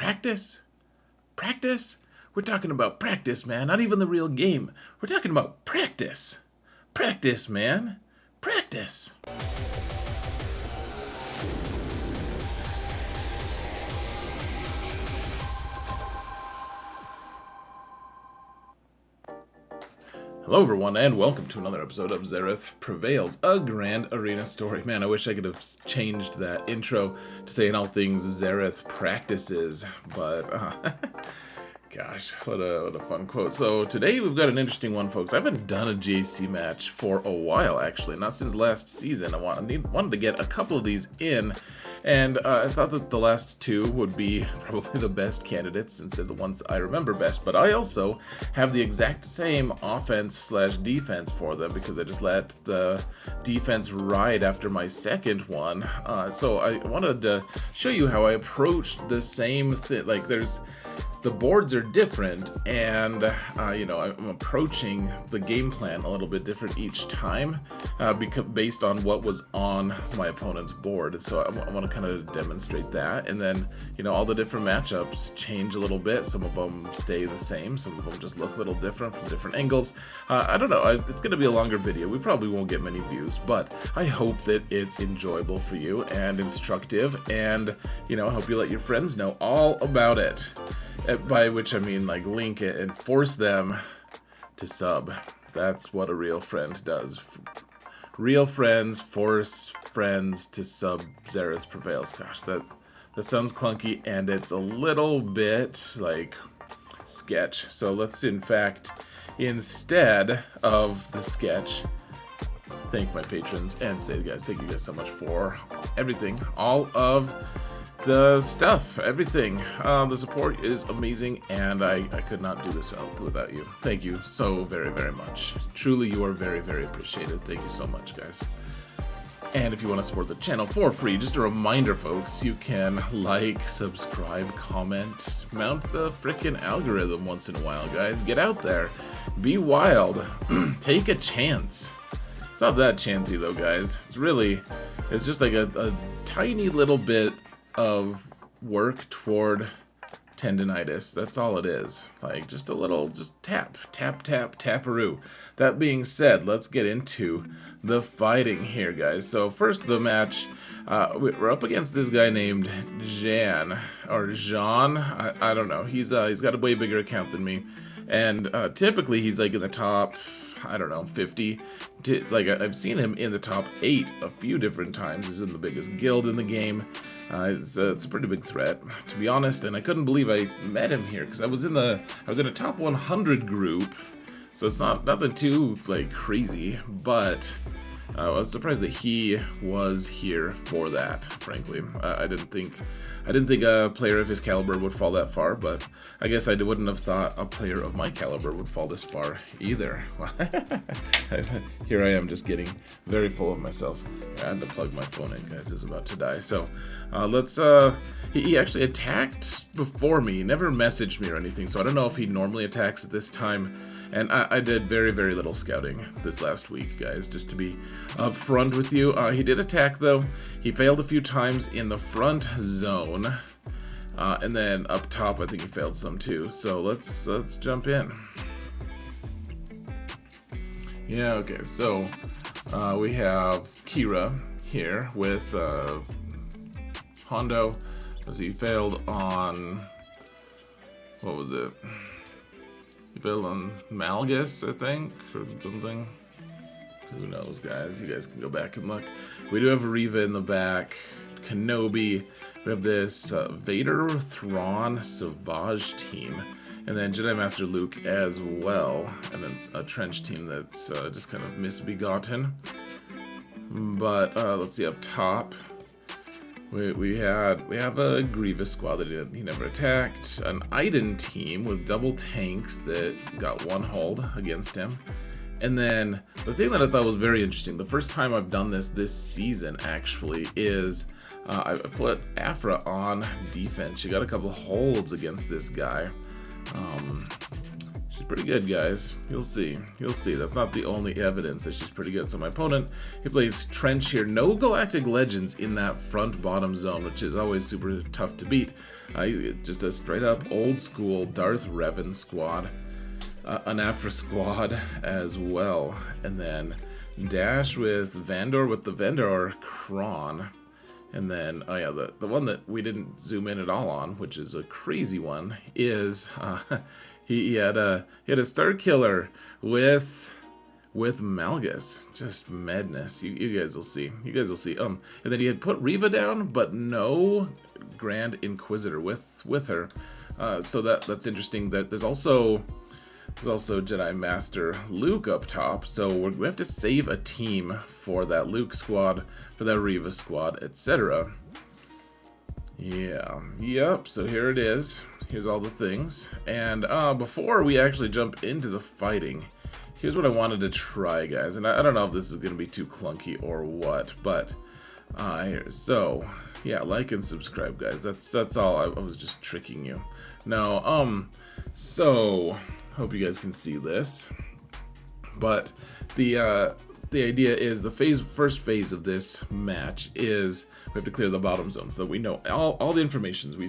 Practice? Practice? We're talking about practice, man. Not even the real game. We're talking about practice. Practice, man. Practice. Hello everyone, and welcome to another episode of Xaereth Prevails, a Grand Arena story. Man, I wish I could have changed that intro to saying all things Xaereth practices, but gosh, what a fun quote. So today we've got an interesting one, folks. I haven't done a GAC match for a while, actually, not since last season. I wanted to get a couple of these in, and I thought that the last two would be probably the best candidates since they're the ones I remember best. But I also have the exact same offense/defense for them because I just let the defense ride after my second one. So I wanted to show you how I approached the same thing. Like the boards are different, and I'm approaching the game plan a little bit different each time because based on what was on my opponent's board. So I want to kind of demonstrate that, and then all the different matchups change a little bit. Some of them stay the same, some of them just look a little different from different angles. I don't know, it's going to be a longer video. We probably won't get many views, but I hope that it's enjoyable for you and instructive, and I hope you let your friends know all about it. By which I mean like link it and force them to sub. That's what a real friend does. Real friends force friends to sub Xaereth Prevails. Gosh, that sounds clunky, and it's a little bit like sketch. So let's in fact, instead of the sketch, thank my patrons and say, guys, thank you guys so much for everything, all of the stuff, everything. The support is amazing, and I could not do this without you. Thank you so very, very much. Truly, you are very, very appreciated. Thank you so much, guys. And if you want to support the channel for free, just a reminder, folks, you can like, subscribe, comment, mount the frickin' algorithm once in a while, guys. Get out there. Be wild. Take a chance. It's not that chancy, though, guys. It's just like a tiny little bit of work toward tendinitis. That's all it is. Like just a little, just tap, tap, tap, taparoo. That being said, let's get into the fighting here, guys. So first, the match, we're up against this guy named Jhanne, or Jhanne. I don't know. He's got a way bigger account than me, and typically he's like in the top, I don't know, 50. Like I've seen him in the top 8 a few different times. He's in the biggest guild in the game. It's a pretty big threat, to be honest, and I couldn't believe I met him here because I was in a top 100 group, so it's nothing too like crazy, but I was surprised that he was here for that. Frankly, I didn't think a player of his caliber would fall that far, but I guess I wouldn't have thought a player of my caliber would fall this far either. Here I am, just getting very full of myself. I had to plug my phone in, guys. It's about to die. So let's. He actually attacked before me. He never messaged me or anything, so I don't know if he normally attacks at this time. And I did very, very little scouting this last week, guys, just to be upfront with you. He did attack, though. He failed a few times in the front zone. And then up top, I think he failed some, too. So let's jump in. Yeah, okay, so we have Kira here with Hondo. He failed on, what was it? He failed on Malgus, I think, or something. Who knows, guys? You guys can go back and look. We do have Riva in the back, Kenobi. We have this Vader, Thrawn, Savage team, and then Jedi Master Luke as well. And then a Trench team that's just kind of misbegotten. But let's see up top. We have a Grievous squad that he never attacked, an Iden team with double tanks that got one hold against him, and then the thing that I thought was very interesting, the first time I've done this season actually, is I put Afra on defense. She got a couple holds against this guy. She's pretty good, guys. You'll see. You'll see. That's not the only evidence that she's pretty good. So my opponent, he plays Trench here. No Galactic Legends in that front-bottom zone, which is always super tough to beat. Just a straight-up old-school Darth Revan squad. An Afra squad as well. And then Dash with Vandor with the Vandor Kron. And then, oh yeah, the one that we didn't zoom in at all on, which is a crazy one, is he had a Star Killer with Malgus. Just madness. You guys will see. You guys will see. And then he had put Reva down, but no Grand Inquisitor with her. So that's interesting. That there's also Jedi Master Luke up top, so we have to save a team for that Luke squad, for that Reva squad, etc. Yeah, yep, so here it is. Here's all the things. And before we actually jump into the fighting, here's what I wanted to try, guys. And I don't know if this is going to be too clunky or what, but here. So, yeah, like and subscribe, guys. That's all. I was just tricking you. No, so hope you guys can see this, but the idea is the first phase of this match is we have to clear the bottom zone so that we know all the information. We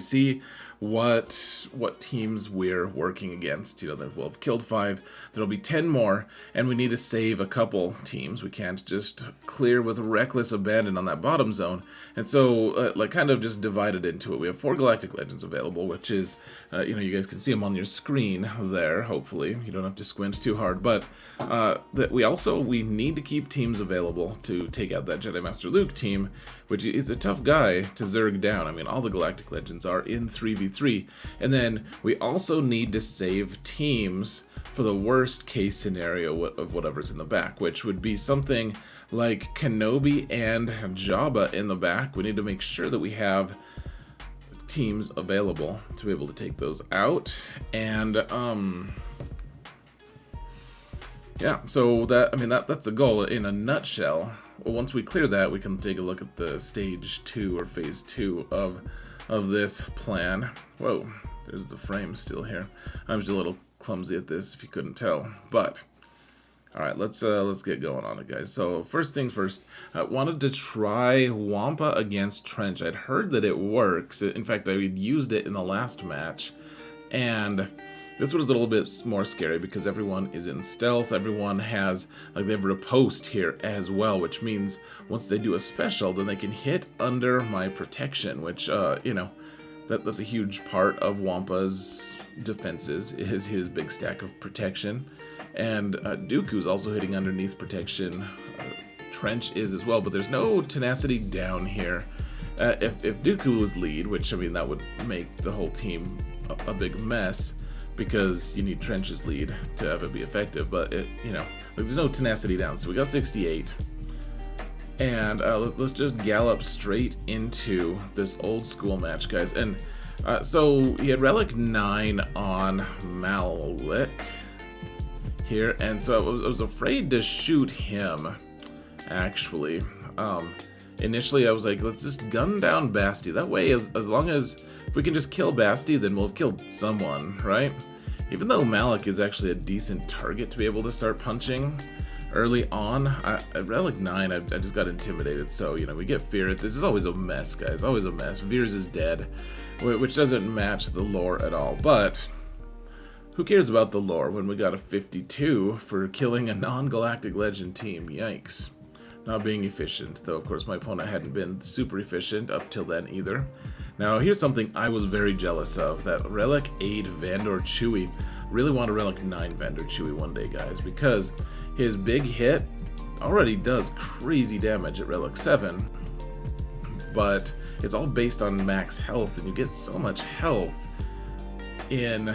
see what teams we're working against. You know, we'll have killed 5. There'll be 10 more, and we need to save a couple teams. We can't just clear with reckless abandon on that bottom zone. And so, like, kind of just divided into it. We have 4 Galactic Legends available, which is, you guys can see them on your screen there. Hopefully, you don't have to squint too hard. But that we need to keep teams available to take out that Jedi Master Luke team, which is a tough guy to zerg down. I mean, all the Galactic Legends are in 3v3. And then we also need to save teams for the worst case scenario of whatever's in the back, which would be something like Kenobi and Jabba in the back. We need to make sure that we have teams available to be able to take those out. And yeah, so that's the goal in a nutshell. Well, once we clear that, we can take a look at the stage 2 or phase 2 of this plan. Whoa, there's the frame still here. I'm just a little clumsy at this if you couldn't tell, but all right, let's get going on it, guys. So first things first, I wanted to try Wampa against Trench. I'd heard that it works. In fact, I had used it in the last match, and this one is a little bit more scary because everyone is in stealth. Everyone has, like, they have riposte here as well, which means once they do a special, then they can hit under my protection, which, that's a huge part of Wampa's defenses, is his big stack of protection. And Dooku's also hitting underneath protection. Trench is as well, but there's no tenacity down here. If Dooku was lead, which, I mean, that would make the whole team a big mess, because you need Trench's lead to have it be effective, but there's no tenacity down. So we got 68, and let's just gallop straight into this old school match, guys. And so he had Relic 9 on Malik here, and so I was afraid to shoot him, actually. Initially I was like, let's just gun down Basti. That way, as long as if we can just kill Basti, then we'll have killed someone, right? Even though Malik is actually a decent target to be able to start punching early on, at Relic 9, I just got intimidated. So, we get Fear. This is always a mess, guys. Always a mess. Veers is dead, which doesn't match the lore at all. But who cares about the lore when we got a 52 for killing a non-Galactic Legend team? Yikes. Not being efficient, though of course my opponent hadn't been super efficient up till then either. Now here's something I was very jealous of, that Relic 8 Vandor Chewie. Really want a Relic 9 Vandor Chewie one day, guys, because his big hit already does crazy damage at Relic 7, but it's all based on max health, and you get so much health in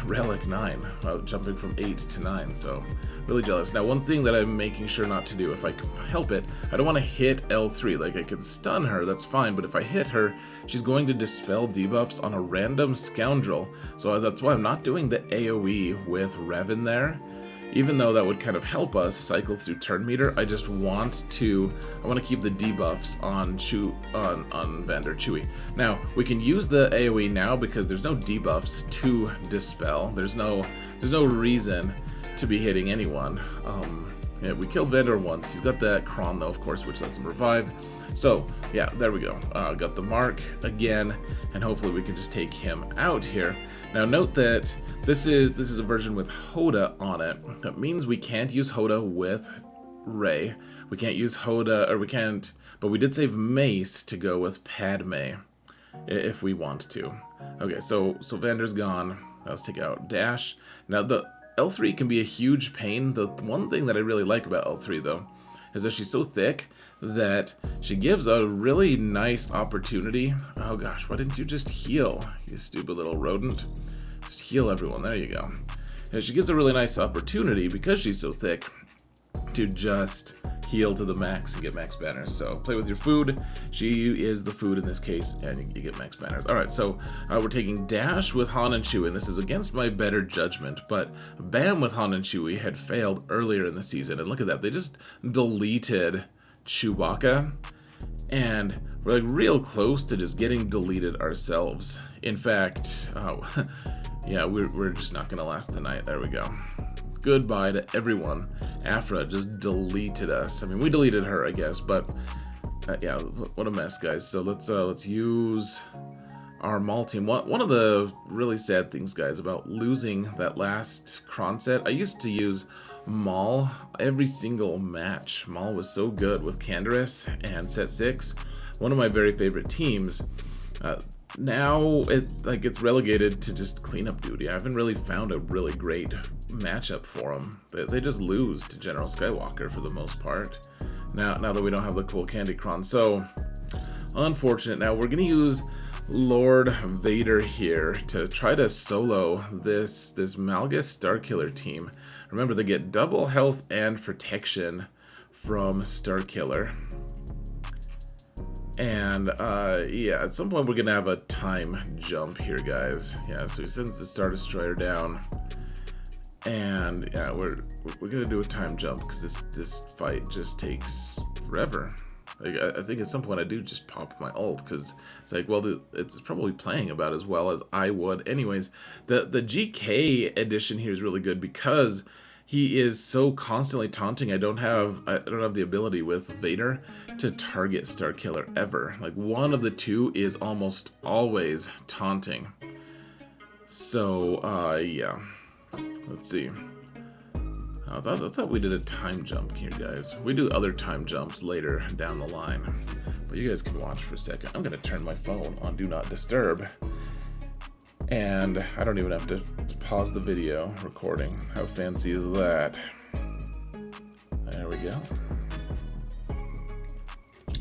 Relic 9, jumping from 8 to 9, so really jealous. Now, one thing that I'm making sure not to do, if I can help it, I don't want to hit L3. Like, I can stun her, that's fine, but if I hit her, she's going to dispel debuffs on a random scoundrel, so that's why I'm not doing the AoE with Revan there, even though that would kind of help us cycle through turn meter, I want to keep the debuffs on Vander Chewy. Now, we can use the AoE now because there's no debuffs to dispel. There's no reason to be hitting anyone. Yeah, we killed Vander once. He's got that Kron though, of course, which lets him revive. So yeah, there we go. Got the mark again, and hopefully we can just take him out here. Now note that this is a version with Hoda on it. That means we can't use Hoda with Ray. We can't use Hoda, or we can't, but we did save Mace to go with Padme if we want to. Okay, so Vander's gone. Let's take out Dash. Now the L3 can be a huge pain. The one thing that I really like about L3 though is that she's so thick that she gives a really nice opportunity. Oh gosh, why didn't you just heal, you stupid little rodent? Just heal everyone, there you go. And she gives a really nice opportunity, because she's so thick, to just heal to the max and get max banners. So play with your food. She is the food in this case, and you get max banners. Alright, so we're taking Dash with Han and Chewie, and this is against my better judgment, but Bam with Han and Chewie had failed earlier in the season, and look at that, they just deleted Chewbacca, and we're like real close to just getting deleted ourselves. In fact, yeah, we're just not gonna last the night. There we go. Goodbye to everyone. Afra just deleted us. I mean, we deleted her, I guess, but yeah, what a mess, guys. So let's use our Maul team. One of the really sad things, guys, about losing that last Kron set, I used to use Maul every single match. Maul was so good with Canderous and set 6. One of my very favorite teams. Now it's relegated to just cleanup duty. I haven't really found a really great matchup for them. They just lose to General Skywalker for the most part. Now that we don't have the cool Candy Kron. So unfortunate. Now we're gonna use Lord Vader here to try to solo this Malgus Starkiller team. Remember, they get double health and protection from Starkiller. And yeah, at some point we're gonna have a time jump here, guys. Yeah, so he sends the Star Destroyer down, and yeah, we're gonna do a time jump because this fight just takes forever. Like, I think at some point I do just pop my ult, because it's like, well, it's probably playing about as well as I would. Anyways, the GK edition here is really good because he is so constantly taunting. I don't have the ability with Vader to target Starkiller ever. Like, one of the two is almost always taunting. So yeah, let's see. I thought we did a time jump here, guys. We do other time jumps later down the line, but you guys can watch for a second. I'm gonna turn my phone on Do Not Disturb, and I don't even have to pause the video recording. How fancy is that? There we go.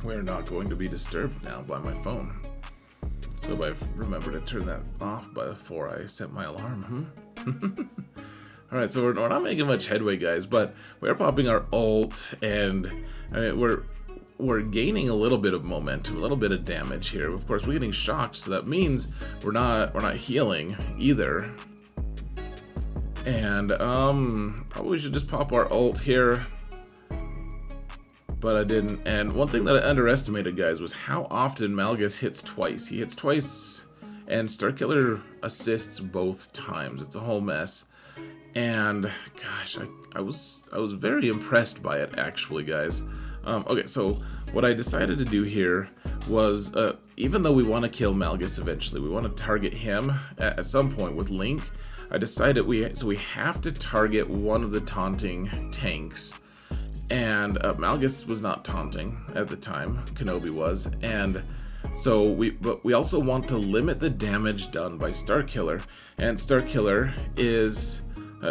We're not going to be disturbed now by my phone. So if I remember to turn that off before I set my alarm, Alright, so we're not making much headway, guys, but we're popping our ult, and I mean, we're gaining a little bit of momentum, a little bit of damage here. Of course, we're getting shocked, so that means we're not healing either. And probably should just pop our ult here, but I didn't. And one thing that I underestimated, guys, was how often Malgus hits twice. He hits twice, and Starkiller assists both times. It's a whole mess. And gosh, I was very impressed by it, actually, guys. Okay, so what I decided to do here was, even though we want to kill Malgus eventually, we want to target him at some point with Link. I decided we have to target one of the taunting tanks, and Malgus was not taunting at the time. Kenobi was, and so but we also want to limit the damage done by Starkiller, and Starkiller is.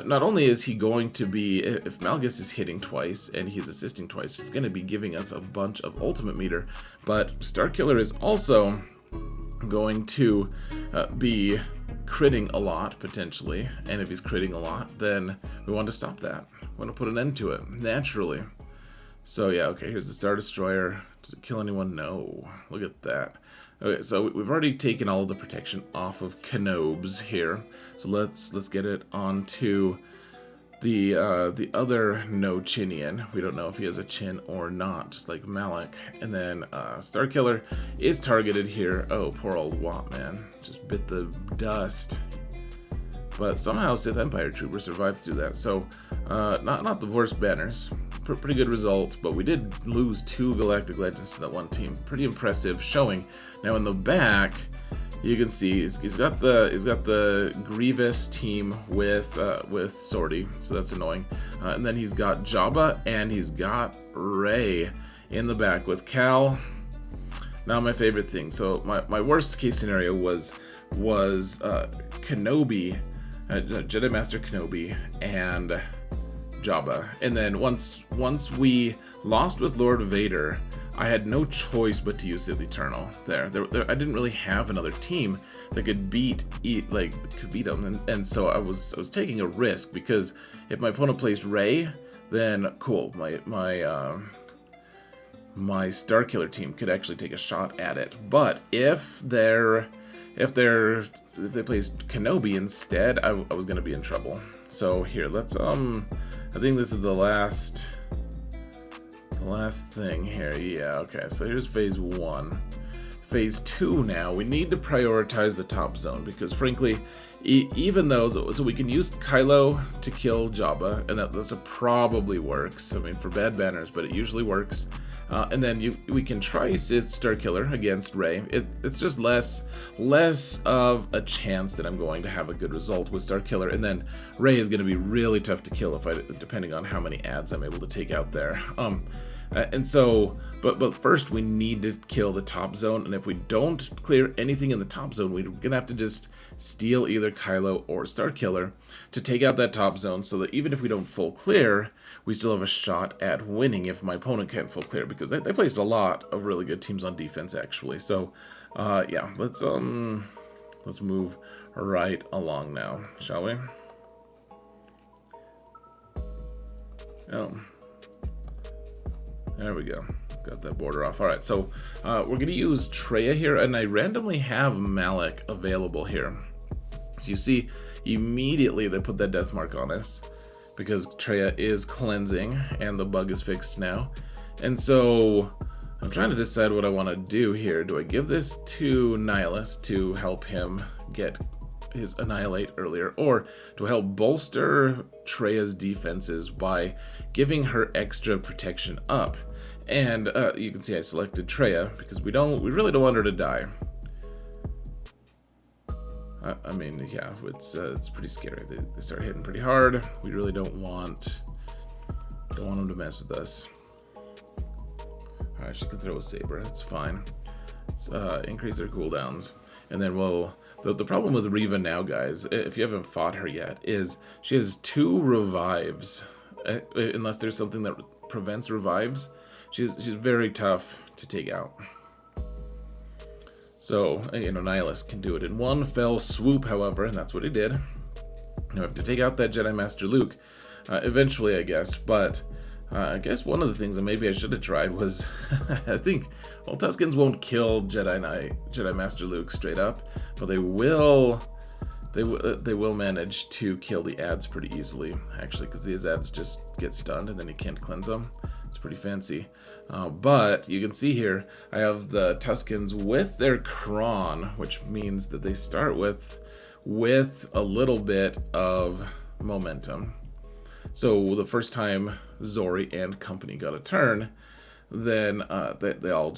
Not only is he going to be, if Malgus is hitting twice and he's assisting twice, he's going to be giving us a bunch of ultimate meter, but Starkiller is also going to be critting a lot, potentially, and if he's critting a lot, then we want to stop that. We want to put an end to it, naturally. So yeah, okay, here's the Star Destroyer. Does it kill anyone? No. Look at that. Okay, so we've already taken all of the protection off of Kenobes here. So let's get it onto the other no Chinian. We don't know if he has a chin or not, just like Malik. And then Starkiller is targeted here. Oh, poor old Wat, man. Just bit the dust. But somehow Sith Empire Trooper survived through that. So not the worst banners. Pretty good results, but we did lose 2 Galactic Legends to that one team. Pretty impressive showing. Now in the back, you can see he's got the Grievous team with Sortie, so that's annoying. And then he's got Jabba and he's got Rey in the back with Cal. Now my favorite thing. So my worst case scenario was Kenobi, Jedi Master Kenobi and Jabba. And then once we lost with Lord Vader, I had no choice but to use Sith Eternal there. I didn't really have another team that could beat him, and so I was taking a risk, because if my opponent plays Rey, then cool, my Starkiller team could actually take a shot at it. But if they placed Kenobi instead, I was gonna be in trouble. So here, let's I think this is the last thing here. Yeah, okay, so here's phase 1. Phase 2 now, we need to prioritize the top zone, because frankly, even though, so we can use Kylo to kill Jabba, and that's probably works. I mean, for bad banners, but it usually works. And then we can try Sith Starkiller against Rey. It's just less of a chance that I'm going to have a good result with Starkiller, and then Rey is going to be really tough to kill depending on how many ads I'm able to take out there. And so, but first we need to kill the top zone, and if we don't clear anything in the top zone, we're gonna have to just steal either Kylo or Starkiller to take out that top zone, so that even if we don't full clear, we still have a shot at winning if my opponent can't full clear, because they placed a lot of really good teams on defense actually. So yeah, let's move right along now, shall we? Oh. There we go. Got that border off. Alright, so we're going to use Traya here, and I randomly have Malik available here. So you see, immediately they put that death mark on us, because Traya is cleansing, and the bug is fixed now. And so I'm trying to decide what I want to do here. Do I give this to Nihilus to help him get his Annihilate earlier, or to help bolster Traya's defenses by giving her extra protection up? And you can see I selected Traya because we really don't want her to die. I mean, yeah, it's pretty scary. They start hitting pretty hard. We really don't want them to mess with us. Alright, she can throw a saber. That's fine. Let's increase their cooldowns, and then we'll. The problem with Reva now, guys, if you haven't fought her yet, is she has 2 revives. Unless there's something that prevents revives, she's very tough to take out. So, Nihilus can do it in one fell swoop, however, and that's what he did. Now I have to take out that Jedi Master Luke, eventually, I guess, but I guess one of the things that maybe I should have tried was, I think, well, Tuskens won't kill Jedi Master Luke straight up, but they will manage to kill the ads pretty easily, actually, because these ads just get stunned and then you can't cleanse them. It's pretty fancy. But you can see here, I have the Tuskens with their Kron, which means that they start with a little bit of momentum. So the first time Zori and company got a turn, then they all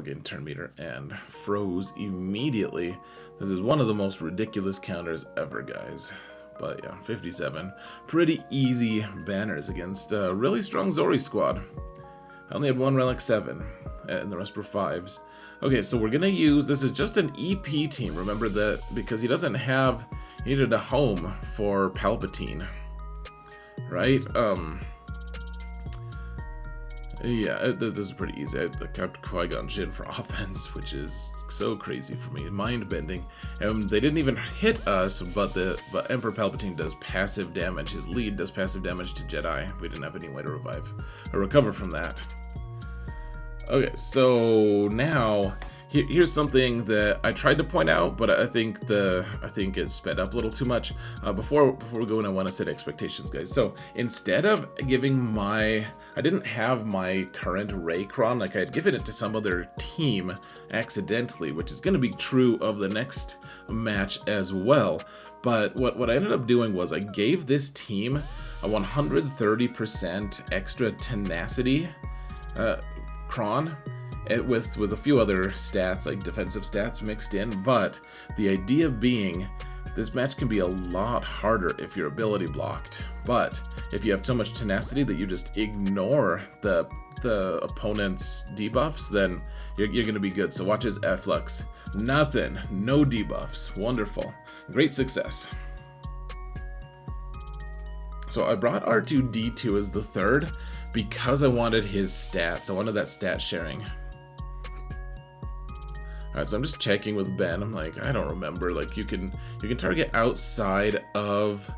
gained turn meter and froze immediately. This is one of the most ridiculous counters ever, guys. But yeah, 57. Pretty easy banners against a really strong Zori squad. I only had 1 Relic 7, and the rest were 5s. Okay, so we're gonna use, this is just an EP team, remember that, because he needed a home for Palpatine. Right? Yeah, this is pretty easy. I kept Qui-Gon Jinn for offense, which is so crazy for me. Mind-bending. They didn't even hit us, but Emperor Palpatine does passive damage. His lead does passive damage to Jedi. We didn't have any way to revive or recover from that. Okay, so now Here's something that I tried to point out, but I think it's sped up a little too much. Before we go in, I want to set expectations, guys. So instead of giving I didn't have my current Raycron, like I had given it to some other team accidentally, which is going to be true of the next match as well. But what I ended up doing was I gave this team a 130% extra tenacity cron. With a few other stats, like defensive stats mixed in, but the idea being this match can be a lot harder if you're ability blocked. But if you have so much tenacity that you just ignore the opponent's debuffs, then you're going to be good. So watch his Efflux. Nothing. No debuffs. Wonderful. Great success. So I brought R2-D2 as the third because I wanted his stats. I wanted that stat sharing. Alright, so I'm just checking with Ben. I'm like, I don't remember. Like, you can target outside of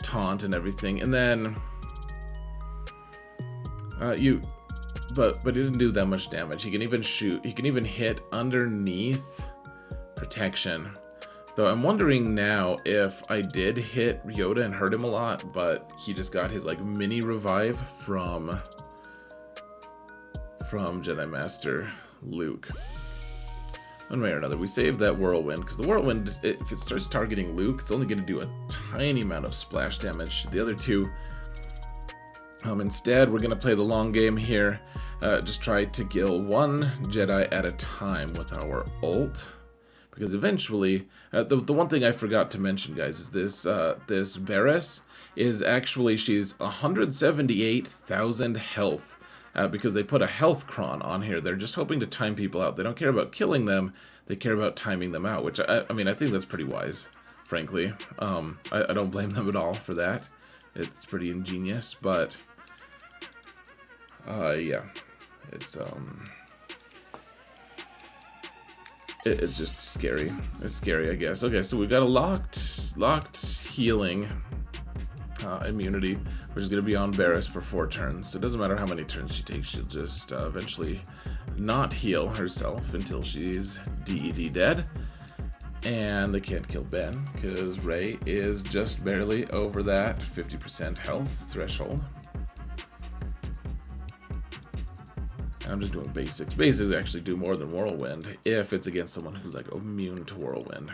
taunt and everything, and then but he didn't do that much damage. He can even shoot. He can even hit underneath protection. Though I'm wondering now if I did hit Yoda and hurt him a lot, but he just got his like mini revive from Jedi Master Luke. One way or another, we saved that Whirlwind, because the Whirlwind, if it starts targeting Luke, it's only going to do a tiny amount of splash damage. The other two, instead, we're going to play the long game here. Just try to kill one Jedi at a time with our ult. Because eventually, the one thing I forgot to mention, guys, is this Barriss is actually, she's 178,000 health. Because they put a health cron on here. They're just hoping to time people out. They don't care about killing them. They care about timing them out, which I mean, I think that's pretty wise, frankly. I don't blame them at all for that. It's pretty ingenious, but yeah, it's just scary. It's scary, I guess. Okay, so we've got a locked healing immunity, which is going to be on Barriss for 4 turns. So it doesn't matter how many turns she takes, she'll just eventually not heal herself until she's DED dead. And they can't kill Ben, because Rey is just barely over that 50% health threshold. And I'm just doing basics. Basics actually do more than Whirlwind if it's against someone who's like immune to Whirlwind.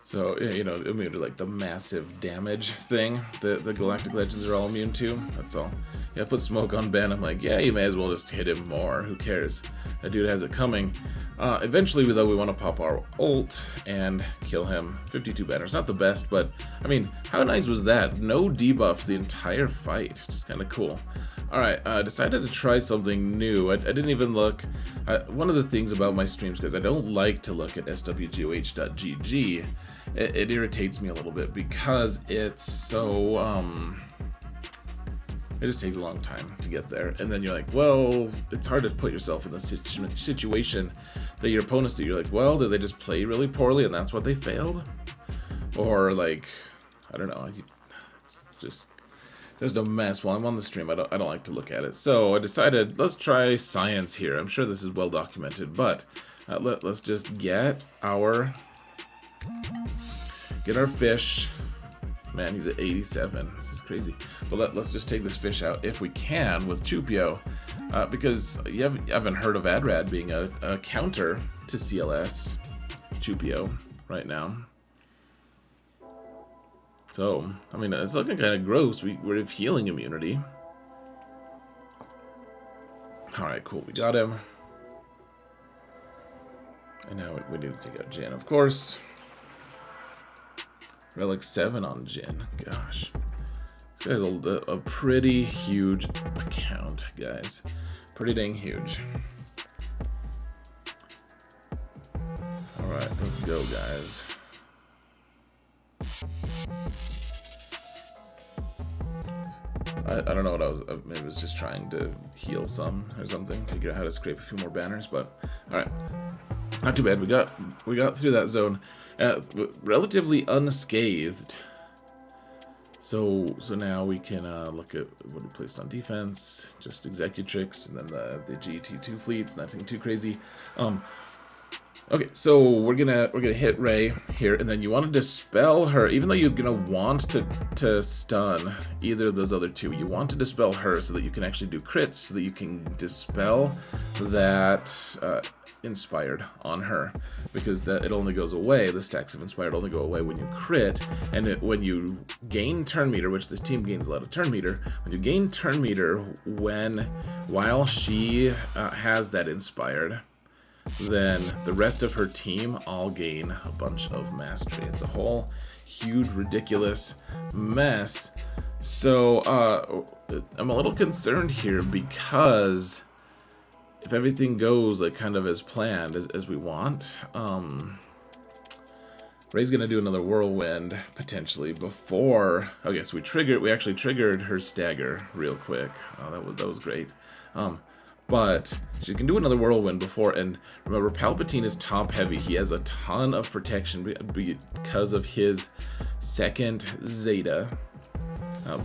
So, you know, immune to like the massive damage thing that the Galactic Legends are all immune to. That's all. Yeah, put smoke on Ben. I'm like, yeah, you may as well just hit him more. Who cares? That dude has it coming. Eventually, though, we want to pop our ult and kill him. 52 banners. Not the best, but, I mean, how nice was that? No debuffs the entire fight. Just kind of cool. Alright, I decided to try something new. I didn't even look. One of the things about my streams, because I don't like to look at swgoh.gg, it irritates me a little bit because it's so, it just takes a long time to get there. And then you're like, well, it's hard to put yourself in the situation that your opponents do. You're like, well, did they just play really poorly and that's what they failed? Or like, I don't know, it's just... There's no mess while I'm on the stream. I don't like to look at it. So I decided, let's try science here. I'm sure this is well documented, but let's just get our fish. Man, he's at 87. This is crazy. But let's just take this fish out if we can with Chupio, because you haven't heard of Adrad being a counter to CLS Chupio right now. So, I mean, it's looking kind of gross. We have healing immunity. Alright, cool. We got him. And now we need to take out Jhanne, of course. Relic 7 on Jhanne. Gosh. This guy's a pretty huge account, guys. Pretty dang huge. Alright, let's go, guys. I don't know what I was. Maybe I was just trying to heal some or something. Figure out how to scrape a few more banners, but all right, not too bad. We got through that zone relatively unscathed. So now we can look at what we placed on defense, just Executrix, and then the GT2 fleets, nothing too crazy. Okay, so we're gonna hit Ray here, and then you want to dispel her, even though you're gonna want to stun either of those other two. You want to dispel her so that you can actually do crits, so that you can dispel that inspired on her, because it only goes away. The stacks of inspired only go away when you crit, and when you gain turn meter, which this team gains a lot of turn meter. When you gain turn meter while she has that inspired, then the rest of her team all gain a bunch of mastery. It's a whole huge ridiculous mess. So I'm a little concerned here, because if everything goes like kind of as planned as we want, Ray's gonna do another whirlwind potentially before. Okay, so we actually triggered her stagger real quick. Oh, that was great. But she can do another whirlwind before, and remember, Palpatine is top heavy. He has a ton of protection because of his second Zeta.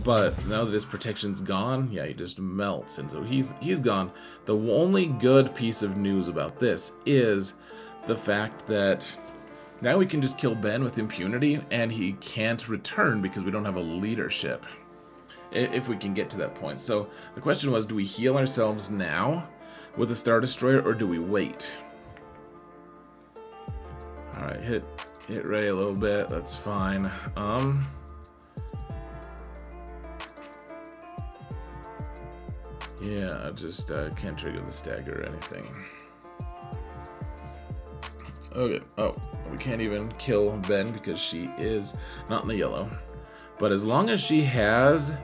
But now that his protection's gone, yeah, he just melts, and so he's gone. The only good piece of news about this is the fact that now we can just kill Ben with impunity, and he can't return because we don't have a leadership, if we can get to that point. So the question was, do we heal ourselves now with the Star Destroyer, or do we wait? All right, hit Ray a little bit. That's fine. Yeah, I just can't trigger the stagger or anything. Okay, oh, we can't even kill Ben because she is not in the yellow. But as long as she has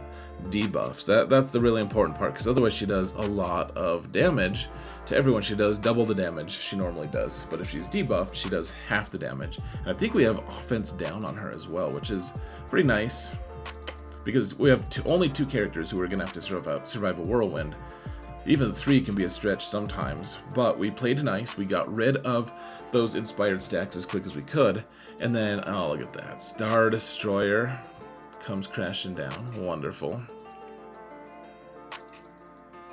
debuffs, that's the really important part, because otherwise she does a lot of damage to everyone. She does double the damage she normally does, but if she's debuffed, she does half the damage. And I think we have offense down on her as well, which is pretty nice, because we have only two characters who are going to have to survive a whirlwind. Even 3 can be a stretch sometimes, but we played nice. We got rid of those inspired stacks as quick as we could, and then, oh, look at that. Star Destroyer comes crashing down. Wonderful.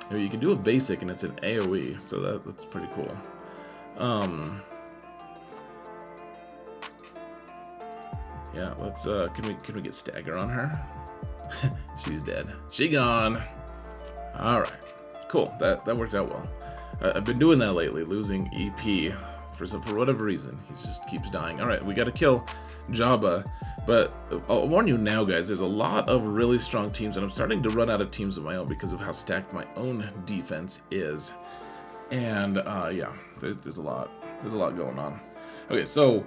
You can do a basic, and it's an AoE, so that's pretty cool. Yeah, let's, can we get stagger on her? She's dead. She gone. All right, cool. That worked out well. I've been doing that lately, losing EP for whatever reason. He just keeps dying. All right, we got to kill Jabba, but I'll warn you now, guys. There's a lot of really strong teams, and I'm starting to run out of teams of my own because of how stacked my own defense is. And yeah, there's a lot going on. Okay, so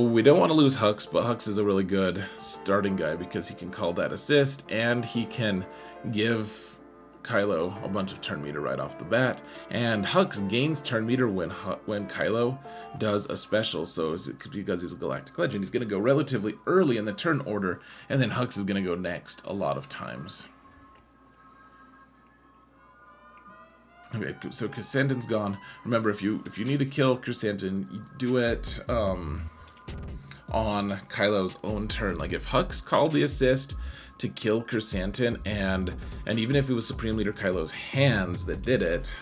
we don't want to lose Hux, but Hux is a really good starting guy because he can call that assist, and he can give Kylo a bunch of turn meter right off the bat. And Hux gains turn meter when Kylo does a special, so because he's a galactic legend, he's going to go relatively early in the turn order, and then Hux is going to go next a lot of times. Okay, so Chrysanthem's gone. Remember, if you need to kill Chrysanthemum, you do it on Kylo's own turn. Like if Hux called the assist to kill Chrysanthemum, and even if it was Supreme Leader Kylo's hands that did it,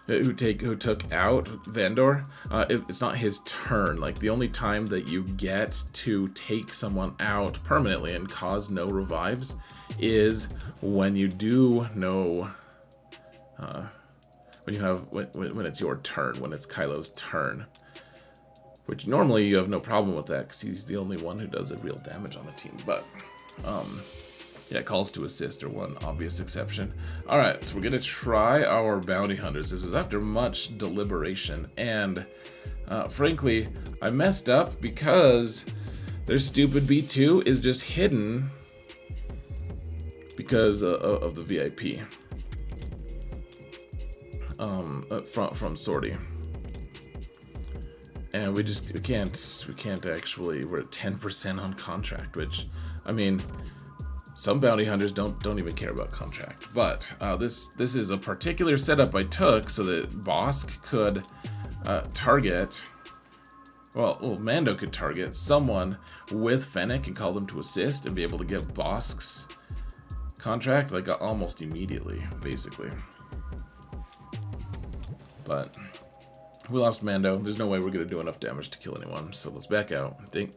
who took out Vandor, it's not his turn. Like the only time that you get to take someone out permanently and cause no revives is when you do no. When it's your turn, when it's Kylo's turn, which normally you have no problem with that because he's the only one who does a real damage on the team. But yeah, calls to assist are one obvious exception. All right, so we're gonna try our bounty hunters. This is after much deliberation, and frankly, I messed up because their stupid B2 is just hidden because of the VIP. From Sortie, and we can't actually. We're at 10% on contract, which, I mean, some bounty hunters don't even care about contract. But this is a particular setup I took so that Bosk could target Well, Mando could target someone with Fennec and call them to assist and be able to get Bosk's contract like almost immediately, basically. But we lost Mando. There's no way we're gonna do enough damage to kill anyone. So let's back out. Dang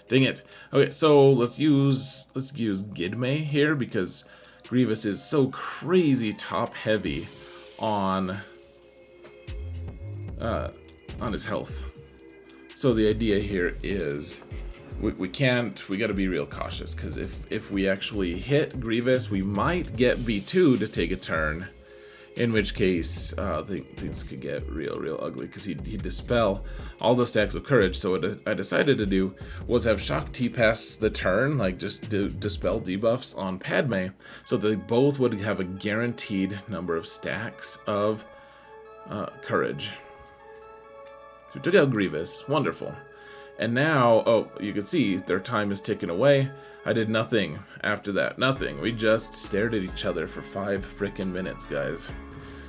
it. Okay, so let's use Gidme here because Grievous is so crazy top heavy on his health. So the idea here is we gotta be real cautious, because if we actually hit Grievous, we might get B2 to take a turn, in which case things could get real ugly, because he'd dispel all the stacks of courage. So what I decided to do was have Shock T pass the turn, like just dispel debuffs on Padme, so they both would have a guaranteed number of stacks of courage. So we took out Grievous, wonderful. And now, oh, you can see their time is ticking away. I did nothing after that, nothing. We just stared at each other for 5 frickin' minutes, guys.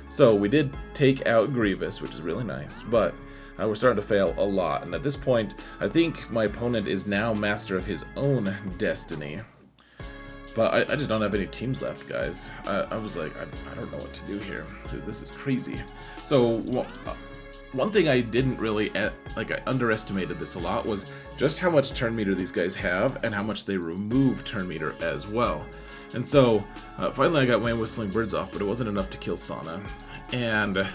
So we did take out Grievous, which is really nice, but we're starting to fail a lot. And at this point, I think my opponent is now master of his own destiny. But I just don't have any teams left, guys. I was like, I don't know what to do here. Dude, this is crazy. So one thing I didn't really, I underestimated this a lot, was just how much turn meter these guys have and how much they remove turn meter as well. And so, finally I got my Whistling Birds off, but it wasn't enough to kill Sana. And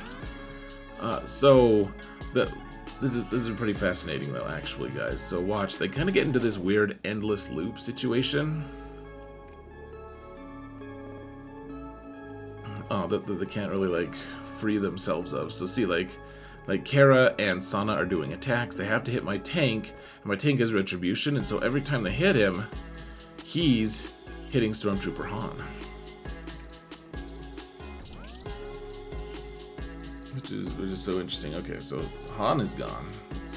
so, this is pretty fascinating though, actually, guys. So watch, they kind of get into this weird endless loop situation. Oh, that they can't really, like, free themselves of. So see, like Kara and Sana are doing attacks. They have to hit my tank, and my tank has Retribution, and so every time they hit him, he's hitting Stormtrooper Han. Which is so interesting. Okay, so Han is gone.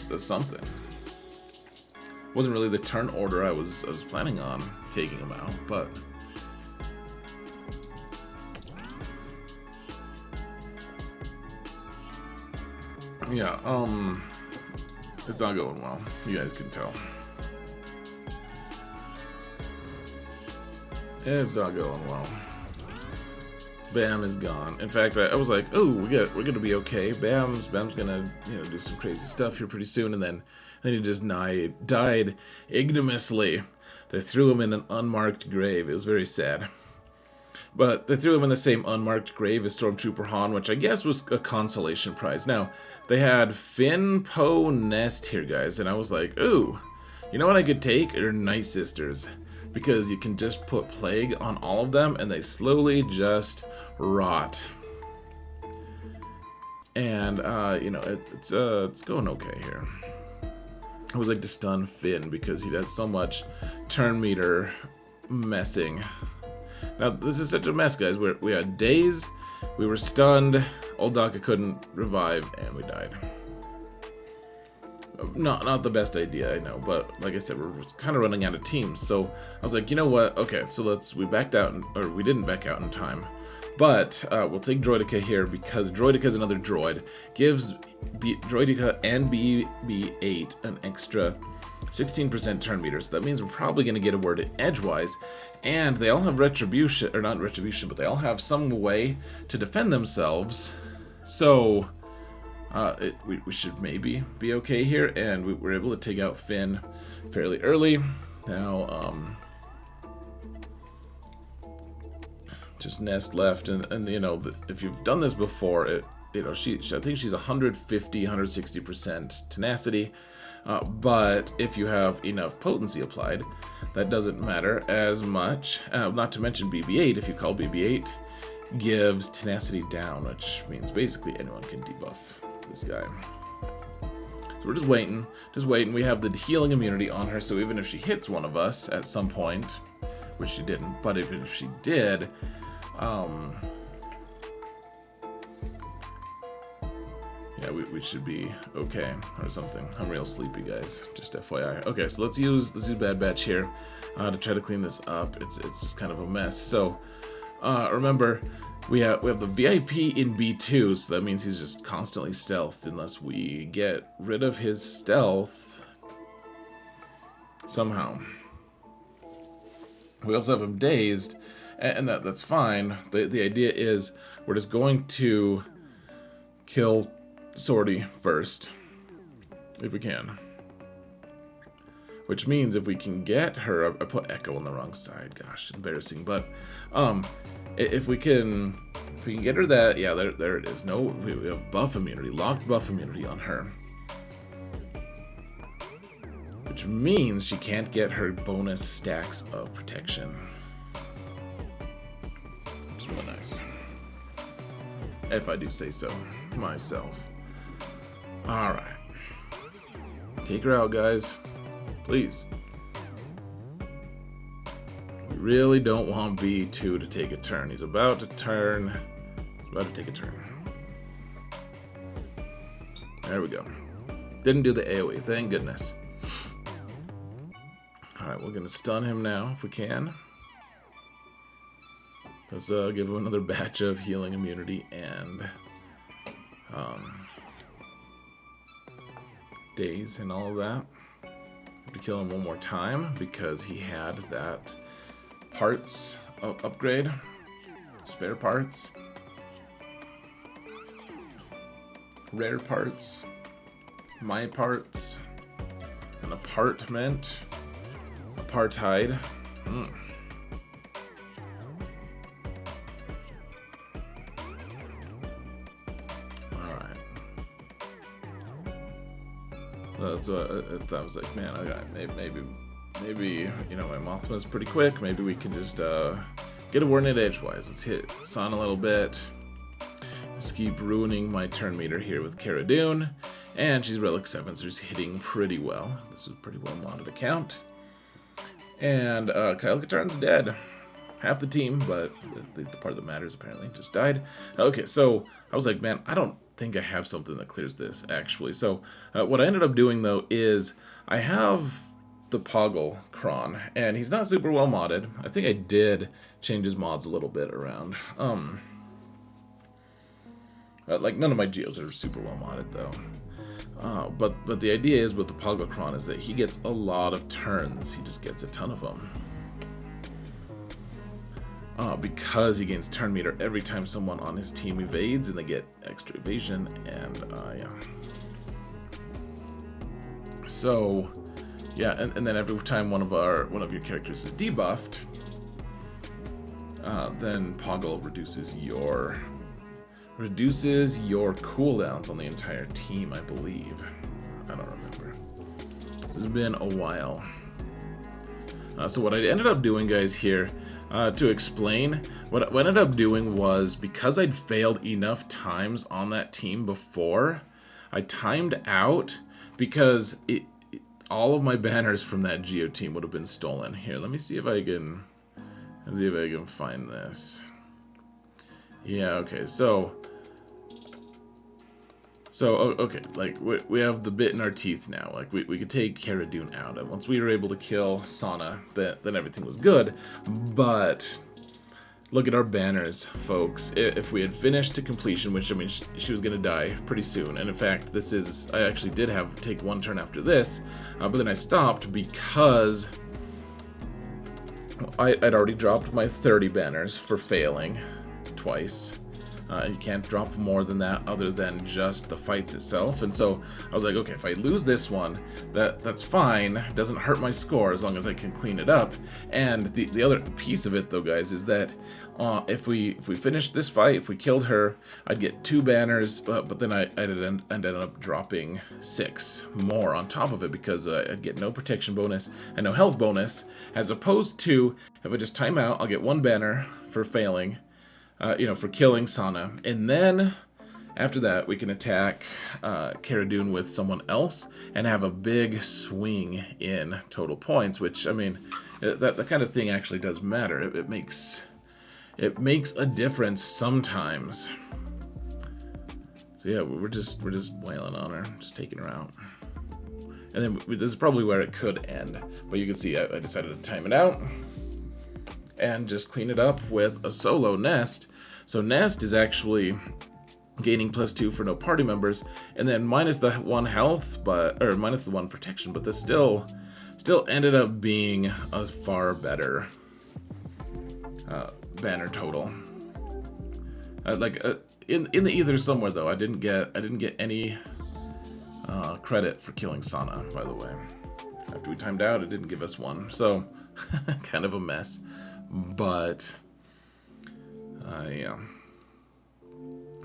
That's something. Wasn't really the turn order I was planning on taking him out, but yeah, it's not going well. You guys can tell. It's not going well. Bam is gone. In fact, I was like, oh, we're gonna be okay. Bam's gonna, do some crazy stuff here pretty soon, and then he just died ignominiously. They threw him in an unmarked grave. It was very sad. But they threw him in the same unmarked grave as Stormtrooper Han, which I guess was a consolation prize. Now, they had Finn, Poe, Nest here, guys, and I was like, ooh, you know what I could take? Are Night Sisters. Because you can just put Plague on all of them, and they slowly just rot. And, it's going okay here. I was like to stun Finn, because he does so much turn meter messing. Now, this is such a mess, guys. We had days, we were stunned, Old Daka couldn't revive, and we died. Not the best idea, I know, but like I said, we're kind of running out of teams. So I was like, you know what? Okay, so we backed out, or we didn't back out in time. But we'll take Droideka here, because Droideka is another droid. Gives Droideka and BB-8 an extra 16% turn meter, so that means we're probably going to get a word edgewise, and they all have retribution, or not retribution, but they all have some way to defend themselves, so we should maybe be okay here, and we were able to take out Finn fairly early. Now, just Nest left, and if you've done this before, I think she's 150, 160% tenacity. But if you have enough potency applied, that doesn't matter as much. Not to mention BB-8, if you call BB-8, gives tenacity down, which means basically anyone can debuff this guy. So we're just waiting. We have the healing immunity on her, so even if she hits one of us at some point, which she didn't, but even if she did, yeah, we should be okay or something. I'm real sleepy, guys. Just FYI. Okay, so let's use Bad Batch here to try to clean this up. It's just kind of a mess. So remember, We have the VIP in B2, so that means he's just constantly stealthed unless we get rid of his stealth somehow. We also have him dazed, and that's fine. The idea is we're just going to kill Sortie first, if we can. Which means if we can get her, I put Echo on the wrong side. Gosh, embarrassing. But if we can get her that, yeah, there it is. No, we have buff immunity, locked buff immunity on her. Which means she can't get her bonus stacks of protection. It's really nice. If I do say so myself. Alright. Take her out, guys. Please. We really don't want B2 to take a turn. He's about to turn. He's about to take a turn. There we go. Didn't do the AoE, thank goodness. Alright, we're gonna stun him now if we can. Let's give him another batch of healing immunity and daze and all of that. To kill him one more time because he had that parts upgrade, spare parts, rare parts, my parts, an apartment, apartheid. So I was like, man, maybe you know, my Mothma's pretty quick. Maybe we can just get a Warning edgewise. Let's hit Son a little bit. Let's keep ruining my turn meter here with Cara Dune. And she's Relic 7, so she's hitting pretty well. This is a pretty well modded account. And Kyle Katarn's dead. Half the team, but the part that matters apparently just died. Okay, so I was like, man, I don't think I have something that clears this, actually. So what I ended up doing, though, is I have the Poggle Kron, and he's not super well modded. I think I did change his mods a little bit around. Like, none of my geos are super well modded, though. But the idea is with the Poggle Kron is that he gets a lot of turns. He just gets a ton of them. Because he gains turn meter every time someone on his team evades, and they get extra evasion, and yeah. So, yeah, and then every time one of your characters is debuffed, then Poggle reduces your cooldowns on the entire team, I believe. I don't remember. It's been a while. So what I ended up doing, guys, here. To explain, what I ended up doing was, because I'd failed enough times on that team before, I timed out because all of my banners from that Geo team would have been stolen. Here, let me see if I can find this. Yeah, okay, so okay, like, we have the bit in our teeth now. Like, we could take Cara Dune out. And once we were able to kill Sana, then everything was good. But look at our banners, folks. If we had finished to completion, which, I mean, she was going to die pretty soon. And in fact, I actually did take one turn after this. But then I stopped because I'd already dropped my 30 banners for failing twice. You can't drop more than that other than just the fights itself. And so I was like, okay, if I lose this one, that's fine. It doesn't hurt my score as long as I can clean it up. And the other piece of it, though, guys, is that if we finished this fight, if we killed her, I'd get 2 banners, but then I ended up dropping 6 more on top of it because I'd get no protection bonus and no health bonus, as opposed to if I just time out, I'll get 1 banner for failing. For killing Sana. And then, after that, we can attack Cara Dune with someone else and have a big swing in total points, which, I mean, that kind of thing actually does matter. It makes a difference sometimes. So yeah, we're just wailing on her, just taking her out. And then this is probably where it could end. But you can see I decided to time it out and just clean it up with a solo nest. So Nest is actually gaining +2 for no party members, and then minus the 1 health, or minus the 1 protection, but this still ended up being a far better banner total. In the ether somewhere though, I didn't get any credit for killing Sana, by the way. After we timed out, it didn't give us one, so kind of a mess. But yeah,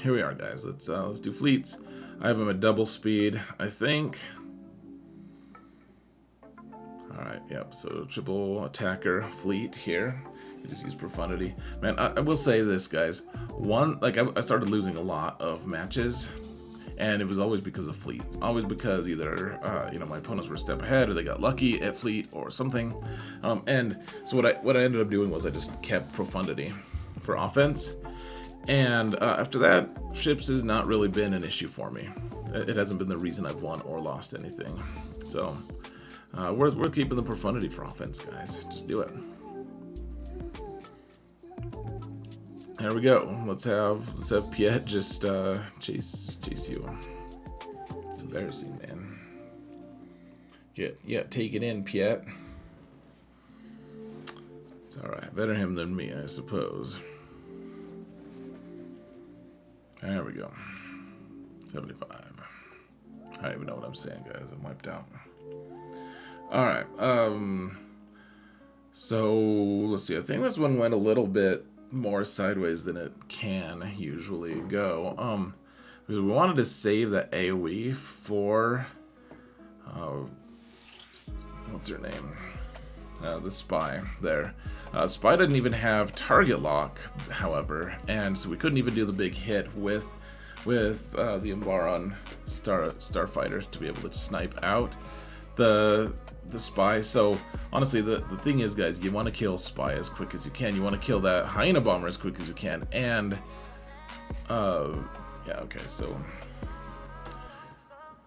here we are, guys. Let's do fleets. I have them at double speed, I think. All right, yep. So triple attacker fleet here. You just use profundity. Man, I will say this, guys. I started losing a lot of matches, and it was always because of fleet. Always because either my opponents were a step ahead, or they got lucky at fleet, or something. And so what I ended up doing was I just kept profundity for offense, and after that, ships has not really been an issue for me. It hasn't been the reason I've won or lost anything. So worth keeping the profundity for offense, guys. Just do it. There we go. Let's have Piet just chase you. It's embarrassing, man. Yeah, take it in, Piet. It's alright. Better him than me, I suppose. There we go. 75. I don't even know what I'm saying, guys. I'm wiped out. Alright. So let's see. I think this one went a little bit more sideways than it can usually go. Because we wanted to save that AoE for what's her name? The spy there. Spy didn't even have target lock, however, and so we couldn't even do the big hit with the Embaron Starfighter to be able to snipe out the spy. So honestly, the thing is, guys, you want to kill spy as quick as you can. You want to kill that hyena bomber as quick as you can. And yeah, okay, so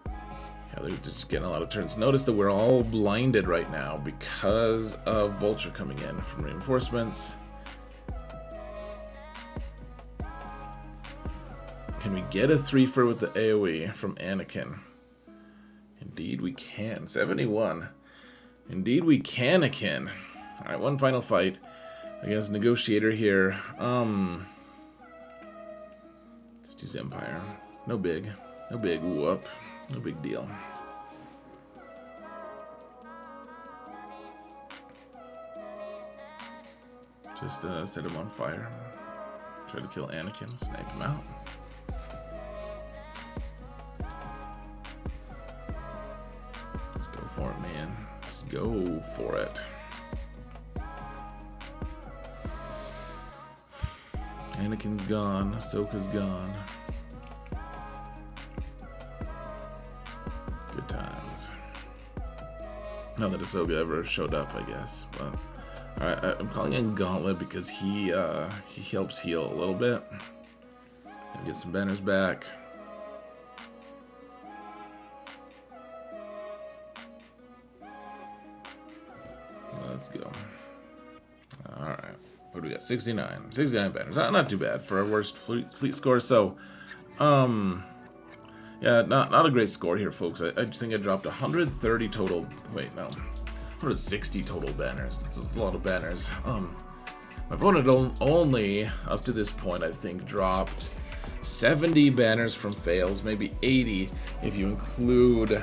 yeah, they're just getting a lot of turns. Notice that we're all blinded right now because of Vulture coming in from reinforcements. Can we get a 3-for with the AoE from Anakin? Indeed we can. 71. Indeed we can, Akin. Alright, one final fight against Negotiator here. Let's use Empire. No big whoop. No big deal. Just set him on fire. Try to kill Anakin, snipe him out. Let's go for it, man. Let's go for it. Anakin's gone. Ahsoka's gone. Good times. Not that Ahsoka ever showed up, I guess. But alright, I'm calling in Gauntlet because he helps heal a little bit. And get some banners back. Let's go. Alright. What do we got? 69. 69 banners. Not too bad for our worst fleet score. So, yeah, not a great score here, folks. I think I dropped 130 total. Wait, no. 160 total banners. That's a lot of banners. My opponent only, up to this point, I think, dropped 70 banners from fails, maybe 80 if you include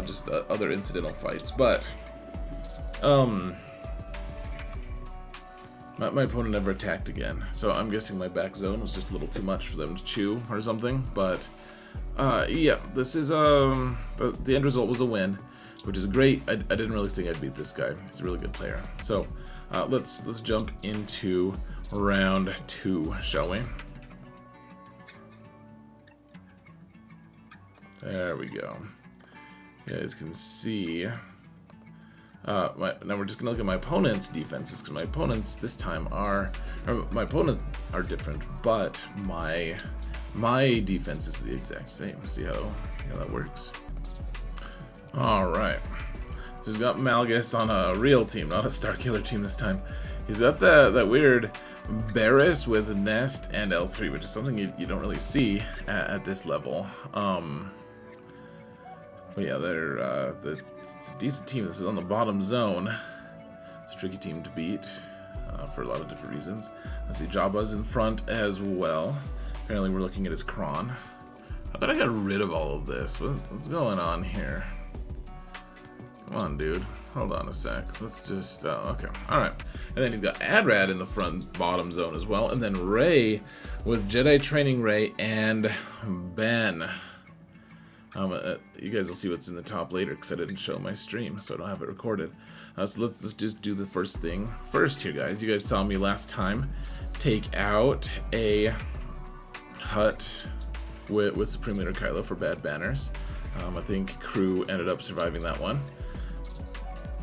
just other incidental fights. But, my opponent never attacked again, so I'm guessing my back zone was just a little too much for them to chew or something. But yeah, this is the end result was a win, which is great. I didn't really think I'd beat this guy. He's a really good player. So let's jump into round 2, shall we? There we go. You guys can see. Now we're just gonna look at my opponent's defenses, because my opponents this time my opponents are different, but my defense is the exact same. See how that works? All right. So he's got Malgus on a real team, not a Starkiller team this time. He's got that weird Barris with Nest and L3, which is something you don't really see at this level. But yeah, it's a decent team. This is on the bottom zone. It's a tricky team to beat for a lot of different reasons. I see Jabba's in front as well. Apparently we're looking at his cron. I thought I got rid of all of this. What's going on here? Come on, dude. Hold on a sec. Let's just... okay. Alright. And then he's got Adrad in the front bottom zone as well. And then Rey with Jedi Training Rey and Ben. You guys will see what's in the top later because I didn't show my stream, so I don't have it recorded. So let's just do the first thing first here, guys. You guys saw me last time take out a hut with Supreme Leader Kylo for bad banners. I think crew ended up surviving that one.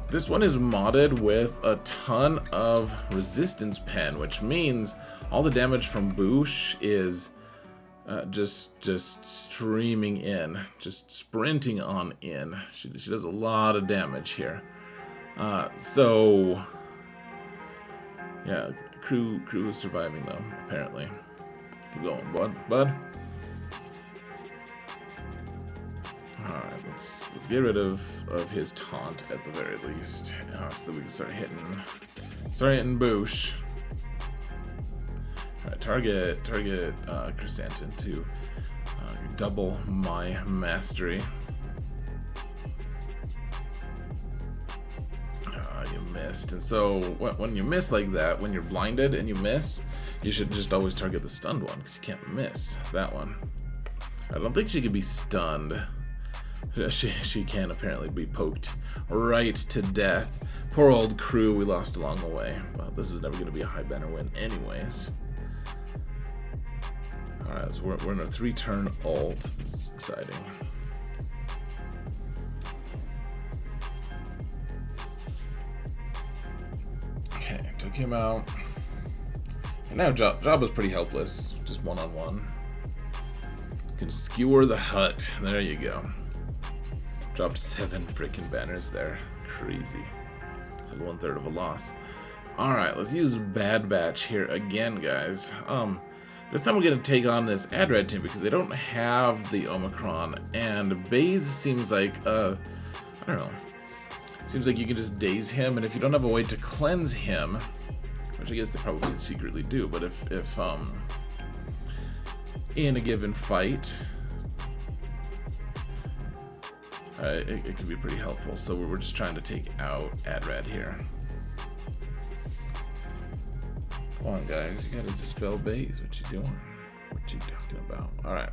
This one is modded with a ton of resistance pen, which means all the damage from Boosh is just streaming in, just sprinting on in. She does a lot of damage here. So yeah, crew is surviving though, apparently. Keep going, bud. Alright, let's get rid of his taunt at the very least, so that we can start hitting Boosh. Alright, target Chrysanthemum to double my mastery. You missed, and so when you miss like that, when you're blinded and you miss, you should just always target the stunned one, because you can't miss that one. I don't think she could be stunned. She can apparently be poked right to death. Poor old crew we lost along the way. Well, this was never going to be a high banner win anyways. Alright, so we're in a 3-turn ult. This is exciting. Okay, took him out. And now Jabba's pretty helpless, just one-on-one. Can skewer the hut. There you go. Dropped 7 freaking banners there. Crazy. It's like 1/3 of a loss. Alright, let's use Bad Batch here again, guys. This time we're going to take on this Adrad team because they don't have the Omicron. And Baze seems like, I don't know. Seems like you can just daze him, and if you don't have a way to cleanse him, which I guess they probably secretly do, but if in a given fight, it can be pretty helpful. So we're just trying to take out Adrad here. Come on, guys, you gotta dispel Baze. What you doing? What you talking about? All right.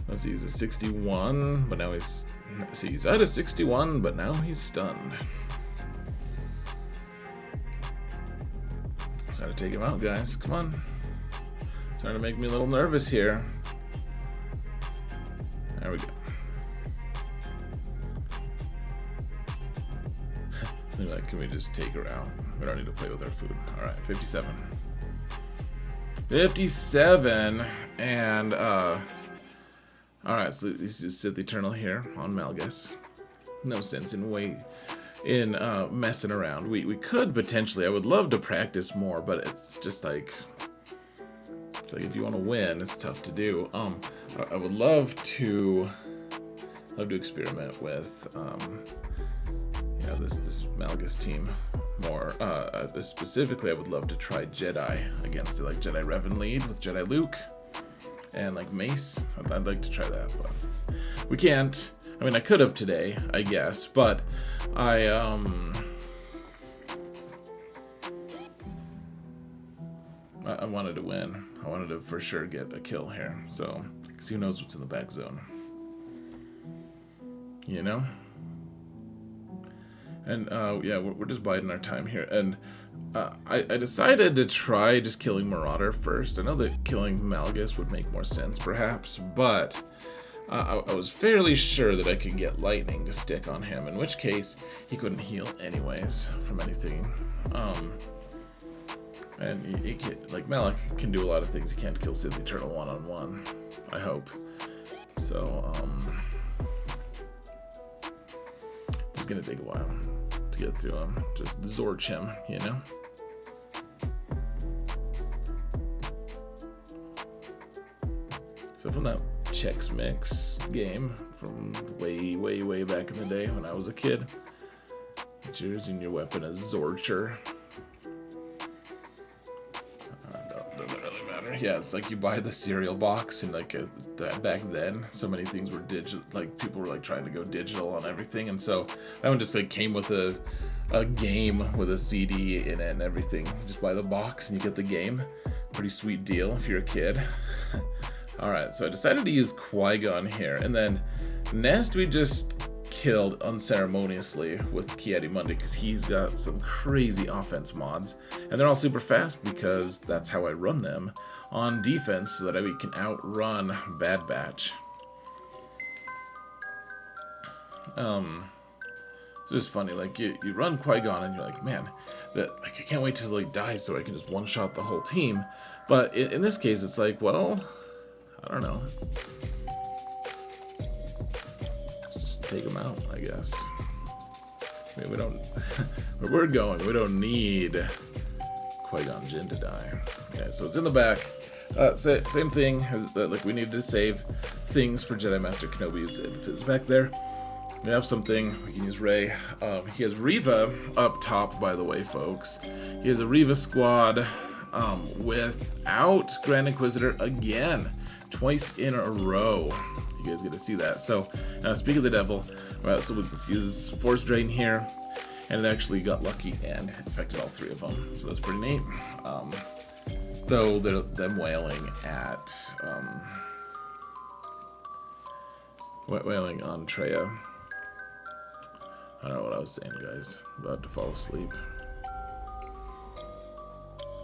Let's see, he's a 61, but now he's at a 61, but now he's stunned. Try to take him out, guys. Come on. Starting to make me a little nervous here. There we go. Can we just take her out? We don't need to play with our food. Alright, 57. 57, and alright, so this is Sith Eternal here on Malgus. No sense in messing around. We could potentially, I would love to practice more, but it's just like if you want to win, it's tough to do. I would love to experiment with this Malgus team more. Specifically, I would love to try Jedi against it, like Jedi Revan lead with Jedi Luke and like Mace. I'd like to try that, but we can't. I mean, I could have today, I guess, but I wanted to win. I wanted to for sure get a kill here. So, because who knows what's in the back zone, you know? And yeah, we're just biding our time here. And I decided to try just killing Marauder first. I know that killing Malgus would make more sense, perhaps, but I was fairly sure that I could get Lightning to stick on him, in which case he couldn't heal anyways from anything. And he can, like, Malak can do a lot of things. He can't kill Sith Eternal one-on-one, I hope. So, it's gonna take a while to get through him. Just Zorch him, you know? So from that Chex Mix game from way back in the day when I was a kid, choosing your weapon as Zorcher. Doesn't really matter. Yeah, it's like you buy the cereal box, and like back then, so many things were digital. Like people were like trying to go digital on everything, and so that one just like came with a game with a CD in it and everything. You just buy the box and you get the game. Pretty sweet deal if you're a kid. Alright, so I decided to use Qui-Gon here, and then Nest we just killed unceremoniously with Ki-Adi-Mundi because he's got some crazy offense mods, and they're all super fast because that's how I run them on defense so that we can outrun Bad Batch. It's just funny, like you run Qui-Gon and you're like, man, I can't wait till he dies so I can just one-shot the whole team. But in this case, it's like, well, I don't know. Just take him out, I guess. I mean, we don't. Where we're going, we don't need Qui-Gon Jinn to die. Okay, so it's in the back. Same thing as like we needed to save things for Jedi Master Kenobi's infants back there. We have something. We can use Rey. He has Reva up top, by the way, folks. He has a Reva squad without Grand Inquisitor again. Twice in a row. You guys get to see that. So, speak of the devil. So let's use Force Drain here. And it actually got lucky and affected all three of them. So that's pretty neat. Though them wailing at... wailing on Traya. I don't know what I was saying, guys. I'm about to fall asleep.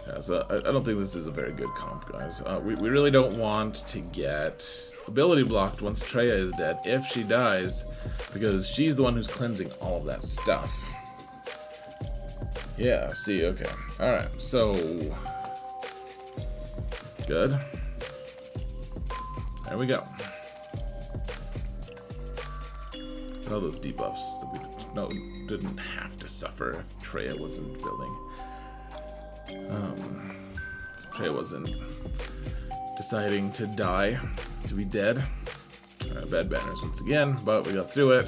Yeah, so I don't think this is a very good comp, guys. We really don't want to get ability blocked once Traya is dead, if she dies, because she's the one who's cleansing all of that stuff. Yeah, see, okay. Alright, so... Good. There we go. All those debuffs that we didn't have to suffer if Traya wasn't building. Traya wasn't deciding to die, to be dead. Alright, bad banners once again, but we got through it.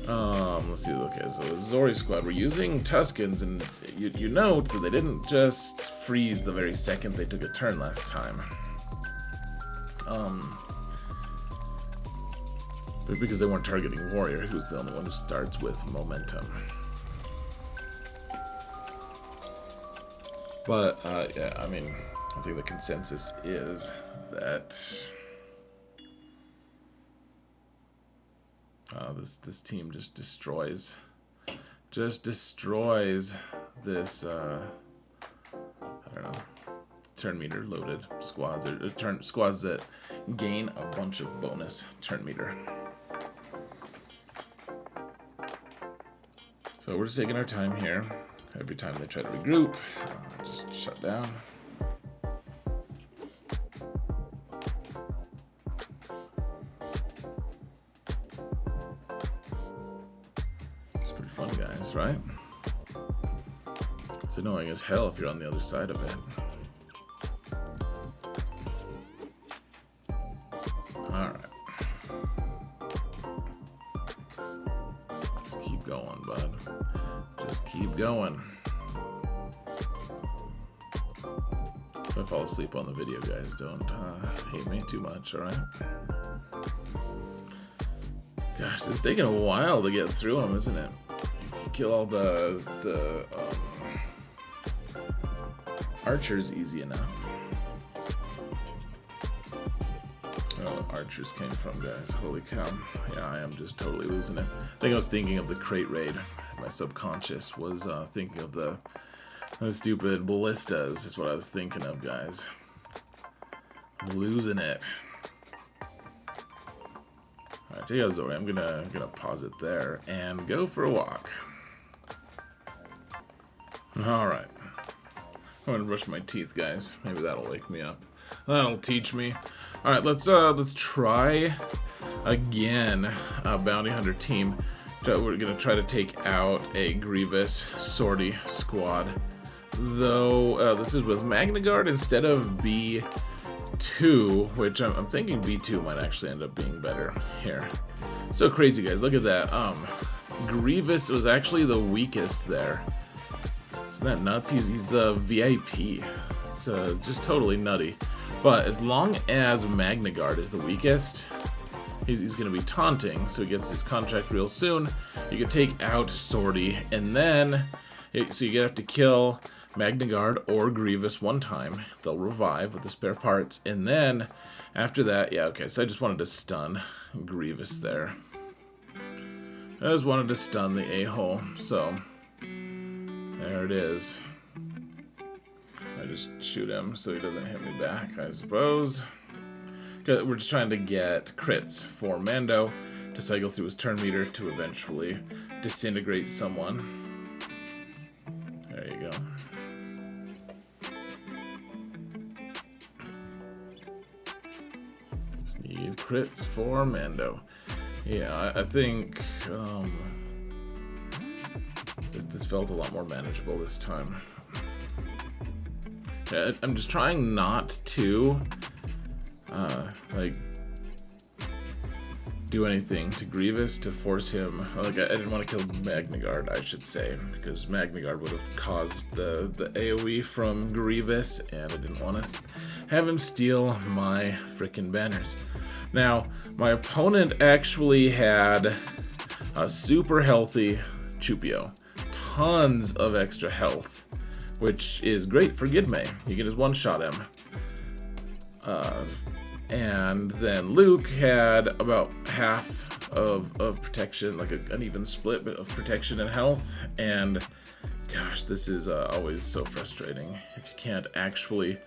Let's see, okay, so the Zori squad, we're using Tuskens, and you note that they didn't just freeze the very second they took a turn last time. But because they weren't targeting Warrior, who's the only one who starts with momentum. But, yeah, I mean, I think the consensus is that this team just destroys this, I don't know, turn meter loaded squads, or squads that gain a bunch of bonus turn meter. So we're just taking our time here. Every time they try to regroup, just shut down. It's pretty fun, guys, right? It's annoying as hell if you're on the other side of it. Alright. Just keep going, bud. Just keep going. If I fall asleep on the video, guys, don't hate me too much, alright? Gosh, it's taking a while to get through them, isn't it? Kill all the archers easy enough. Oh, archers came from, guys. Holy cow. Yeah, I am just totally losing it. I think I was thinking of the crate raid. My subconscious was thinking of the stupid ballistas is what I was thinking of, guys. I'm losing it. Alright, take out Zori. I'm gonna pause it there and go for a walk. Alright. I'm gonna brush my teeth, guys. Maybe that'll wake me up. That'll teach me. Alright, let's try again. Bounty Hunter team. We're gonna try to take out a Grievous sortie squad. Though this is with Magnagard instead of B2, which I'm thinking B2 might actually end up being better here. So crazy, guys. Look at that. Grievous was actually the weakest there. Isn't that nuts? He's the VIP. It's just totally nutty. But as long as Magnagard is the weakest, he's going to be taunting, so he gets his contract real soon. You can take out Sortie, and then, so you have to kill Magnagard or Grievous one time. They'll revive with the spare parts, and then after that, yeah, okay, so I just wanted to stun Grievous there. I just wanted to stun the a-hole, so there it is. I just shoot him so he doesn't hit me back, I suppose. We're just trying to get crits for Mando to cycle through his turn meter to eventually disintegrate someone. There you go. Just need crits for Mando. Yeah, I think this felt a lot more manageable this time. I'm just trying not to like do anything to Grievous to force him. Like I didn't want to kill Magnagard, I should say, because Magnagard would have caused the AoE from Grievous, and I didn't want to have him steal my frickin' banners. Now, my opponent actually had a super healthy Chupio, tons of extra health, which is great for Gidme. You can just one-shot him. And then Luke had about half of protection, like an even split of protection and health. And gosh, this is always so frustrating if you can't actually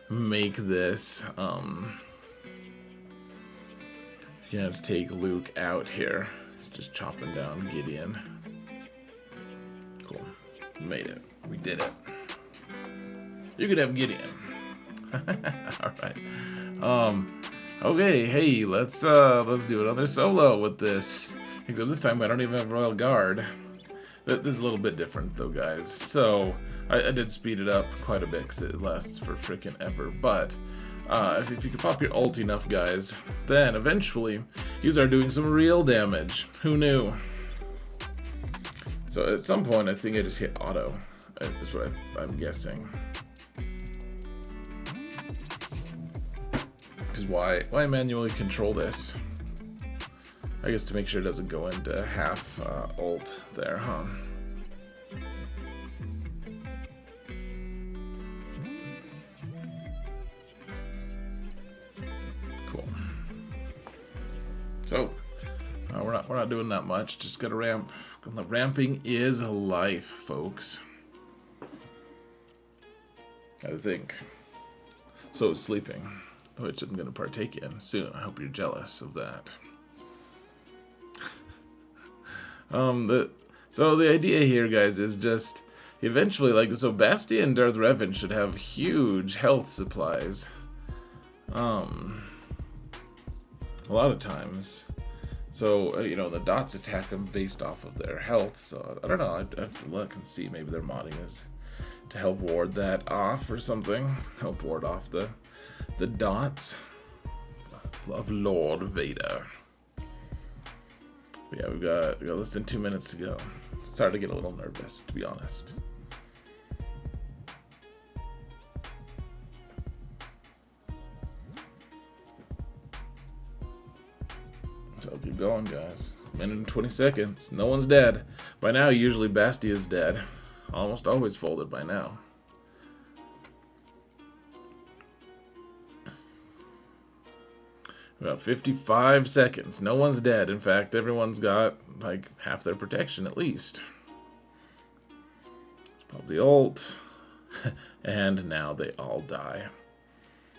make this. You have to take Luke out here. It's just chopping down Gideon. Cool. We made it. We did it. You could have Gideon. Alright. Okay, hey, let's do another solo with this. Except this time I don't even have Royal Guard. This is a little bit different though, guys. So I did speed it up quite a bit because it lasts for freaking ever. But if you can pop your ult enough, guys, then eventually you start doing some real damage. Who knew? So at some point I think I just hit auto. That's what I'm guessing. Because why manually control this? I guess to make sure it doesn't go into half ult there, huh? Cool. So we're not doing that much. Just gotta ramp. Ramping is life, folks. I think. So is sleeping, which I'm going to partake in soon. I hope you're jealous of that. So the idea here, guys, is just eventually, like, so Bastia and Darth Revan should have huge health supplies. A lot of times. So, you know, the dots attack them based off of their health. So, I don't know. I'd have to look and see. Maybe their modding is to help ward that off or something. Help ward off the dots of Lord Vader. But yeah, we got less than 2 minutes to go. Started to get a little nervous, to be honest. So I'll keep going, guys. Minute and 20 seconds. No one's dead. By now, usually Bastia is dead. Almost always folded by now. About 55 seconds. No one's dead. In fact, everyone's got like half their protection at least. Pop the ult. And now they all die.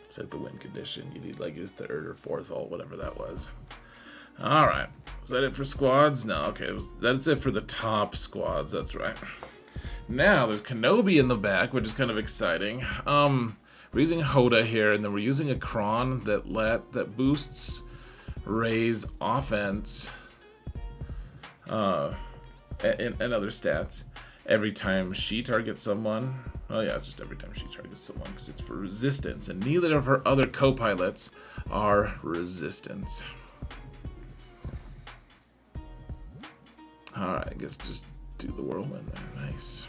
It's like the win condition. You need like your third or fourth ult, whatever that was. Alright. Was that it for squads? No, okay. That's it for the top squads. That's right. Now, there's Kenobi in the back, which is kind of exciting. We're using Hoda here, and then we're using a Kron that boosts Rey's offense and other stats. Every time she targets someone, oh yeah, just every time she targets someone, because it's for resistance, and neither of her other co-pilots are resistance. Alright, I guess just do the whirlwind there. Nice.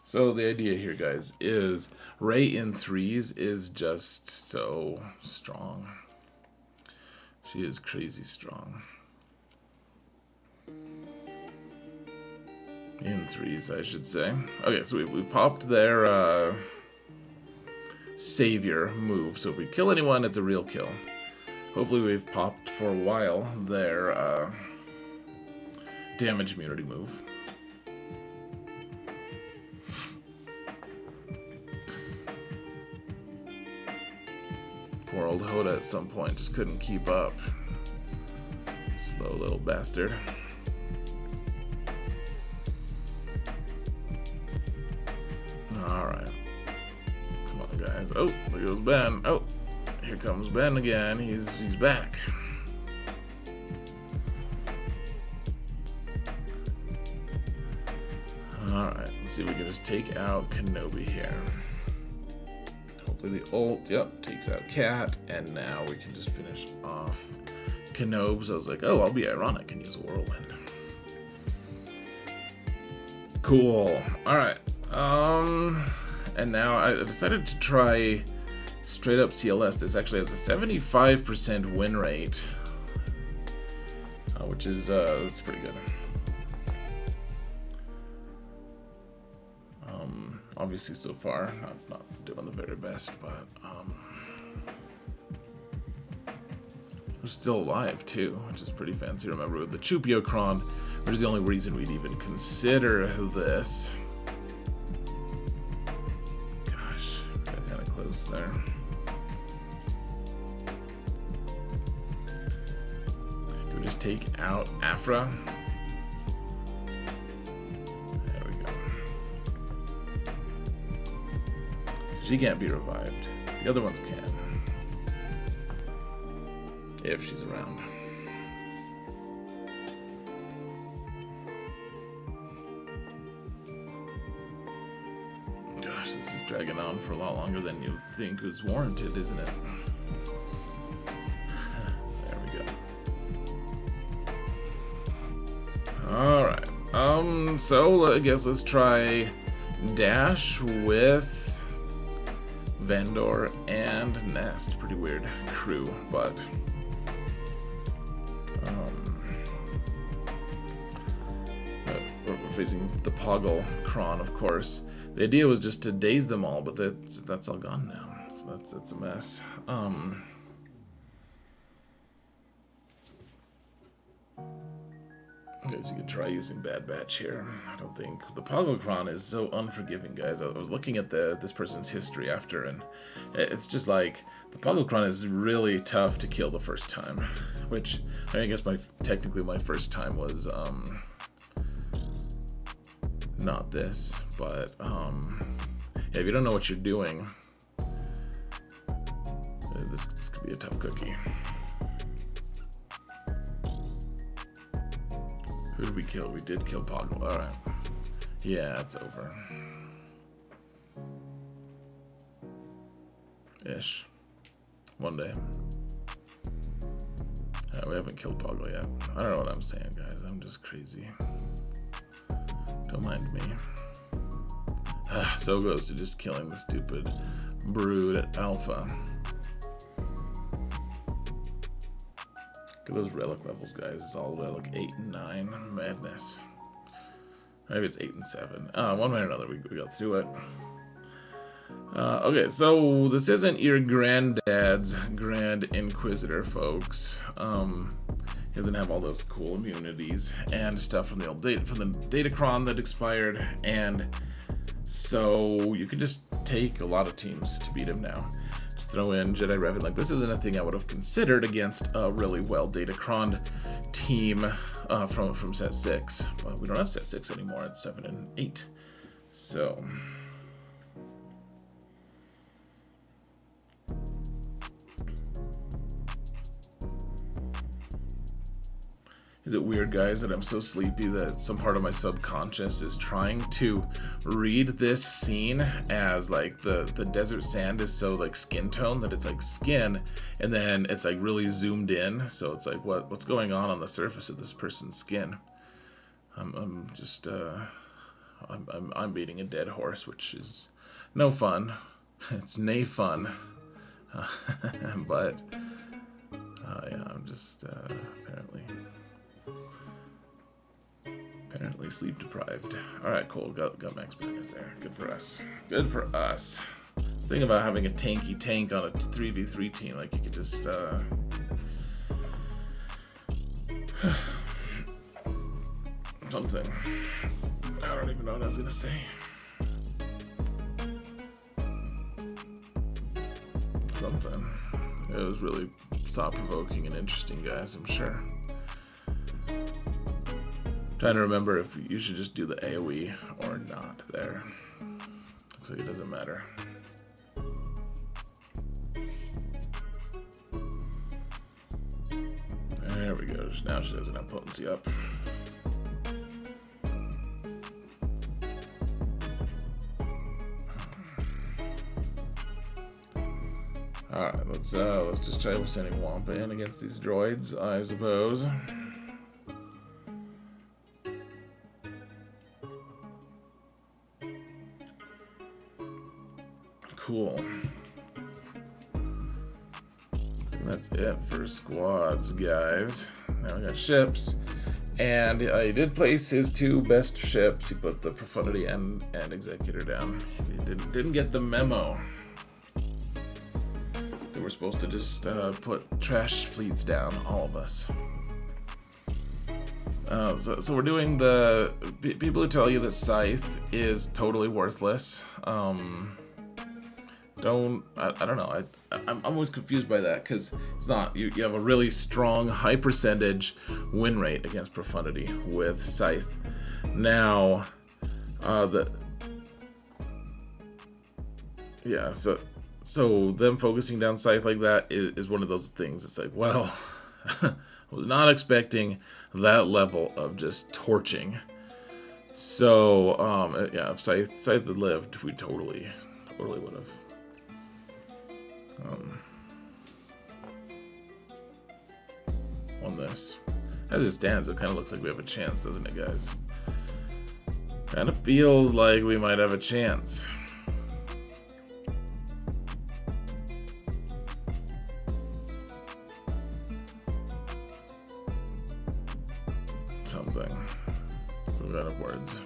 So the idea here, guys, is Ray in 3s is just so strong. She is crazy strong. In 3s, I should say. Okay, so we popped their savior move. So if we kill anyone, it's a real kill. Hopefully we've popped for a while their damage immunity move. Poor old Hoda at some point just couldn't keep up. Slow little bastard. Alright. Come on, guys. Oh, there goes Ben. Oh, here comes Ben again. He's back. Alright, let's see if we can just take out Kenobi here. Hopefully the ult, yep, takes out Cat, and now we can just finish off Kenobes. I was like, oh, I'll be ironic and use a whirlwind. Cool. Alright. And now I decided to try straight up CLS. This actually has a 75% win rate, which is that's pretty good. Obviously, so far, not doing the very best, but we're still alive too, which is pretty fancy. Remember, with the Chupiocron, which is the only reason we'd even consider this. Gosh, got kind of close there. Do we just take out Afra? She can't be revived. The other ones can. If she's around. Gosh, this is dragging on for a lot longer than you think is warranted, isn't it? There we go. Alright. So I guess let's try Dash with Vandor and Nest. Pretty weird crew, but we're facing the Poggle Kron, of course. The idea was just to daze them all, but that's all gone now. So that's a mess. Guys, you could try using Bad Batch here. I don't think the Pogglekron is so unforgiving, guys. I was looking at this person's history after, and it's just like the Pogglekron is really tough to kill the first time. Which I guess technically my first time was not this, but yeah, if you don't know what you're doing, this could be a tough cookie. Who did we kill? We did kill Poggle. Alright. Yeah, it's over. Ish. One day. We haven't killed Poggle yet. I don't know what I'm saying, guys. I'm just crazy. Don't mind me. So close to just killing the stupid brood at Alpha. Look at those relic levels, guys. It's all relic 8 and 9. Madness. Maybe it's 8 and 7. One way or another, we got through it. Okay, so this isn't your granddad's Grand Inquisitor, folks. He doesn't have all those cool immunities and stuff from the old Datacron that expired, and so you can just take a lot of teams to beat him now. Throw in Jedi Revan. Like, this isn't a thing I would have considered against a really well Datacron team from set 6. But we don't have set 6 anymore. It's 7 and 8. So Is it weird, guys, that I'm so sleepy that some part of my subconscious is trying to read this scene as like the desert sand is so like skin tone that it's like skin, and then it's like really zoomed in, so it's like what's going on the surface of this person's skin. I'm just I'm beating a dead horse, which is no fun. It's nay fun, but yeah, I'm just apparently sleep deprived. All right, cool. Got max banners there. Good for us. Good for us. Thinking about having a tanky tank on a 3v3 team, like you could just something. I don't even know what I was gonna say. Something. It was really thought-provoking and interesting, guys, I'm sure. Trying to remember if you should just do the AoE or not there. Looks like it doesn't matter. There we go. Now she doesn't have potency up. Alright, let's just try sending Wampa in against these droids, I suppose. Cool. That's it for squads, guys. Now we got ships. And he did place his 2 best ships. He put the Profundity and Executor down. He didn't get the memo. They were supposed to just put trash fleets down, all of us. So we're doing the... People who tell you that Scythe is totally worthless. I don't know. I'm always confused by that, because it's not. You have a really strong, high percentage win rate against Profundity with Scythe. Now, so them focusing down Scythe like that is one of those things. It's like, well, I was not expecting that level of just torching. So, yeah, if Scythe had lived, we totally would have. On this. As it stands, it kind of looks like we have a chance, doesn't it, guys? Kind of feels like we might have a chance. Some kind of words.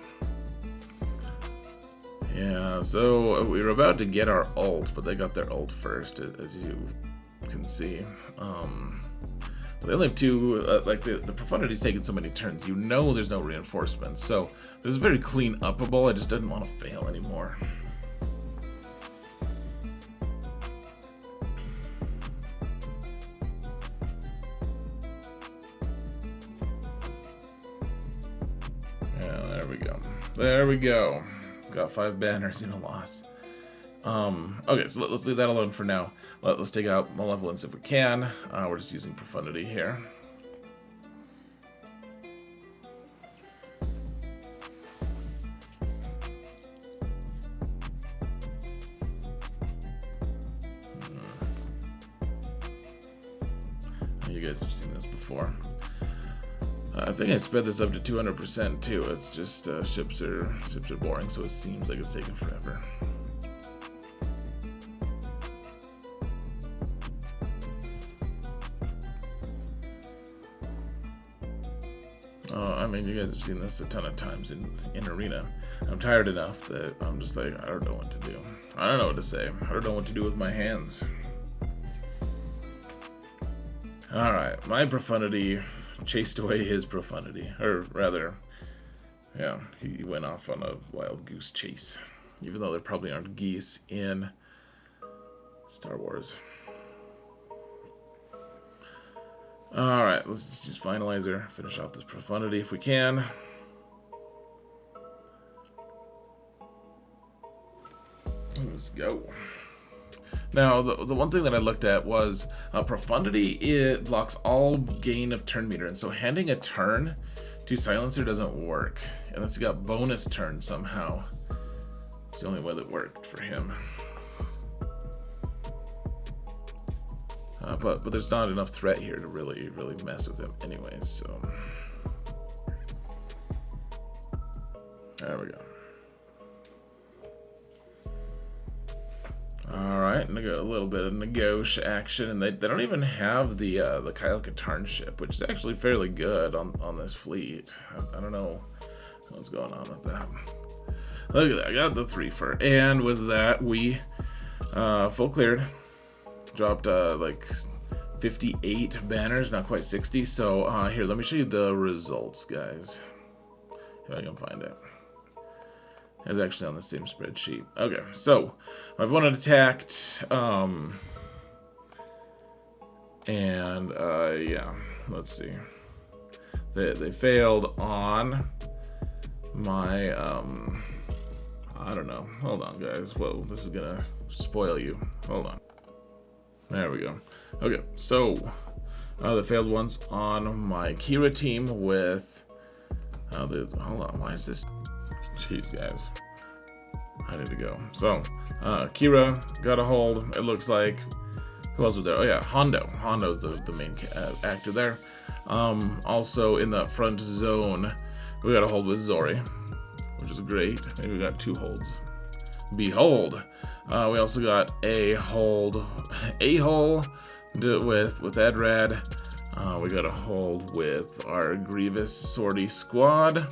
Yeah, so we were about to get our ult, but they got their ult first, as you can see. They only have 2, like the Profundity's taken so many turns, you know there's no reinforcements. So this is very clean upable, I just didn't want to fail anymore. Yeah, there we go. There we go. Got 5 banners in a loss. Okay, so let's leave that alone for now. Let's take out Malevolence if we can. We're just using Profundity here. You guys have seen this before. I think I sped this up to 200% too. It's just ships are boring, so it seems like it's taking forever. I mean, you guys have seen this a ton of times in Arena. I'm tired enough that I'm just like, I don't know what to do. I don't know what to say. I don't know what to do with my hands. Alright, my Profundity chased away his Profundity. Or rather, yeah, he went off on a wild goose chase. Even though there probably aren't geese in Star Wars. Alright, let's just finalize her. Finish off this Profundity if we can. Let's go. Now, the one thing that I looked at was Profundity. It blocks all gain of turn meter, and so handing a turn to Silencer doesn't work unless you got bonus turn somehow. It's the only way that worked for him. But there's not enough threat here to really mess with him anyways, so there we go. Alright, and I got a little bit of negotiation action, and they don't even have the Kyle Katarn ship, which is actually fairly good on this fleet. I don't know what's going on with that. Look at that, I got the 3-fer, and with that we full cleared. Dropped like 58 banners, not quite 60. So here, let me show you the results, guys. If I can find it. It's actually on the same spreadsheet. Okay, so my opponent attacked, and yeah, let's see. They failed on my I don't know. Hold on, guys. Whoa, this is gonna spoil you. Hold on. There we go. Okay, so the failed ones on my Kira team with hold on, why is this? Jeez, guys, I need to go. So Kira got a hold. It looks like, who else was there? Oh yeah, Hondo's the main actor there. Also in the front zone, we got a hold with Zori, which is great. Maybe we got 2 holds. Behold. We also got a hold with Edrad. We got a hold with our Grievous Sortie squad.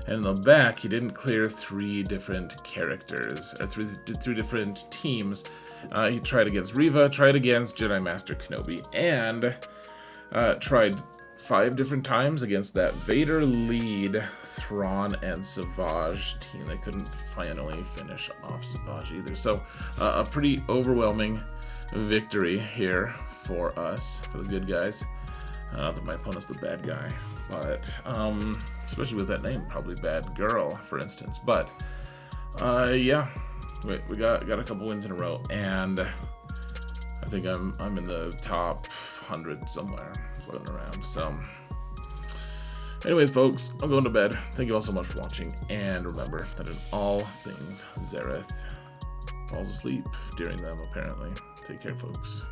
And in the back, he didn't clear 3 different characters, or 3 different teams. He tried against Riva, tried against Jedi Master Kenobi, and tried 5 different times against that Vader lead Thrawn and Savage team. They couldn't finally finish off Savage either. So a pretty overwhelming victory here for us, for the good guys. Not that my opponent's the bad guy, but especially with that name, probably bad girl, for instance. But yeah, we got a couple wins in a row, and I think I'm in the top 100 somewhere, floating around. So anyways, folks, I'm going to bed. Thank you all so much for watching, and remember that in all things, Xaereth falls asleep during them, apparently. Take care, folks.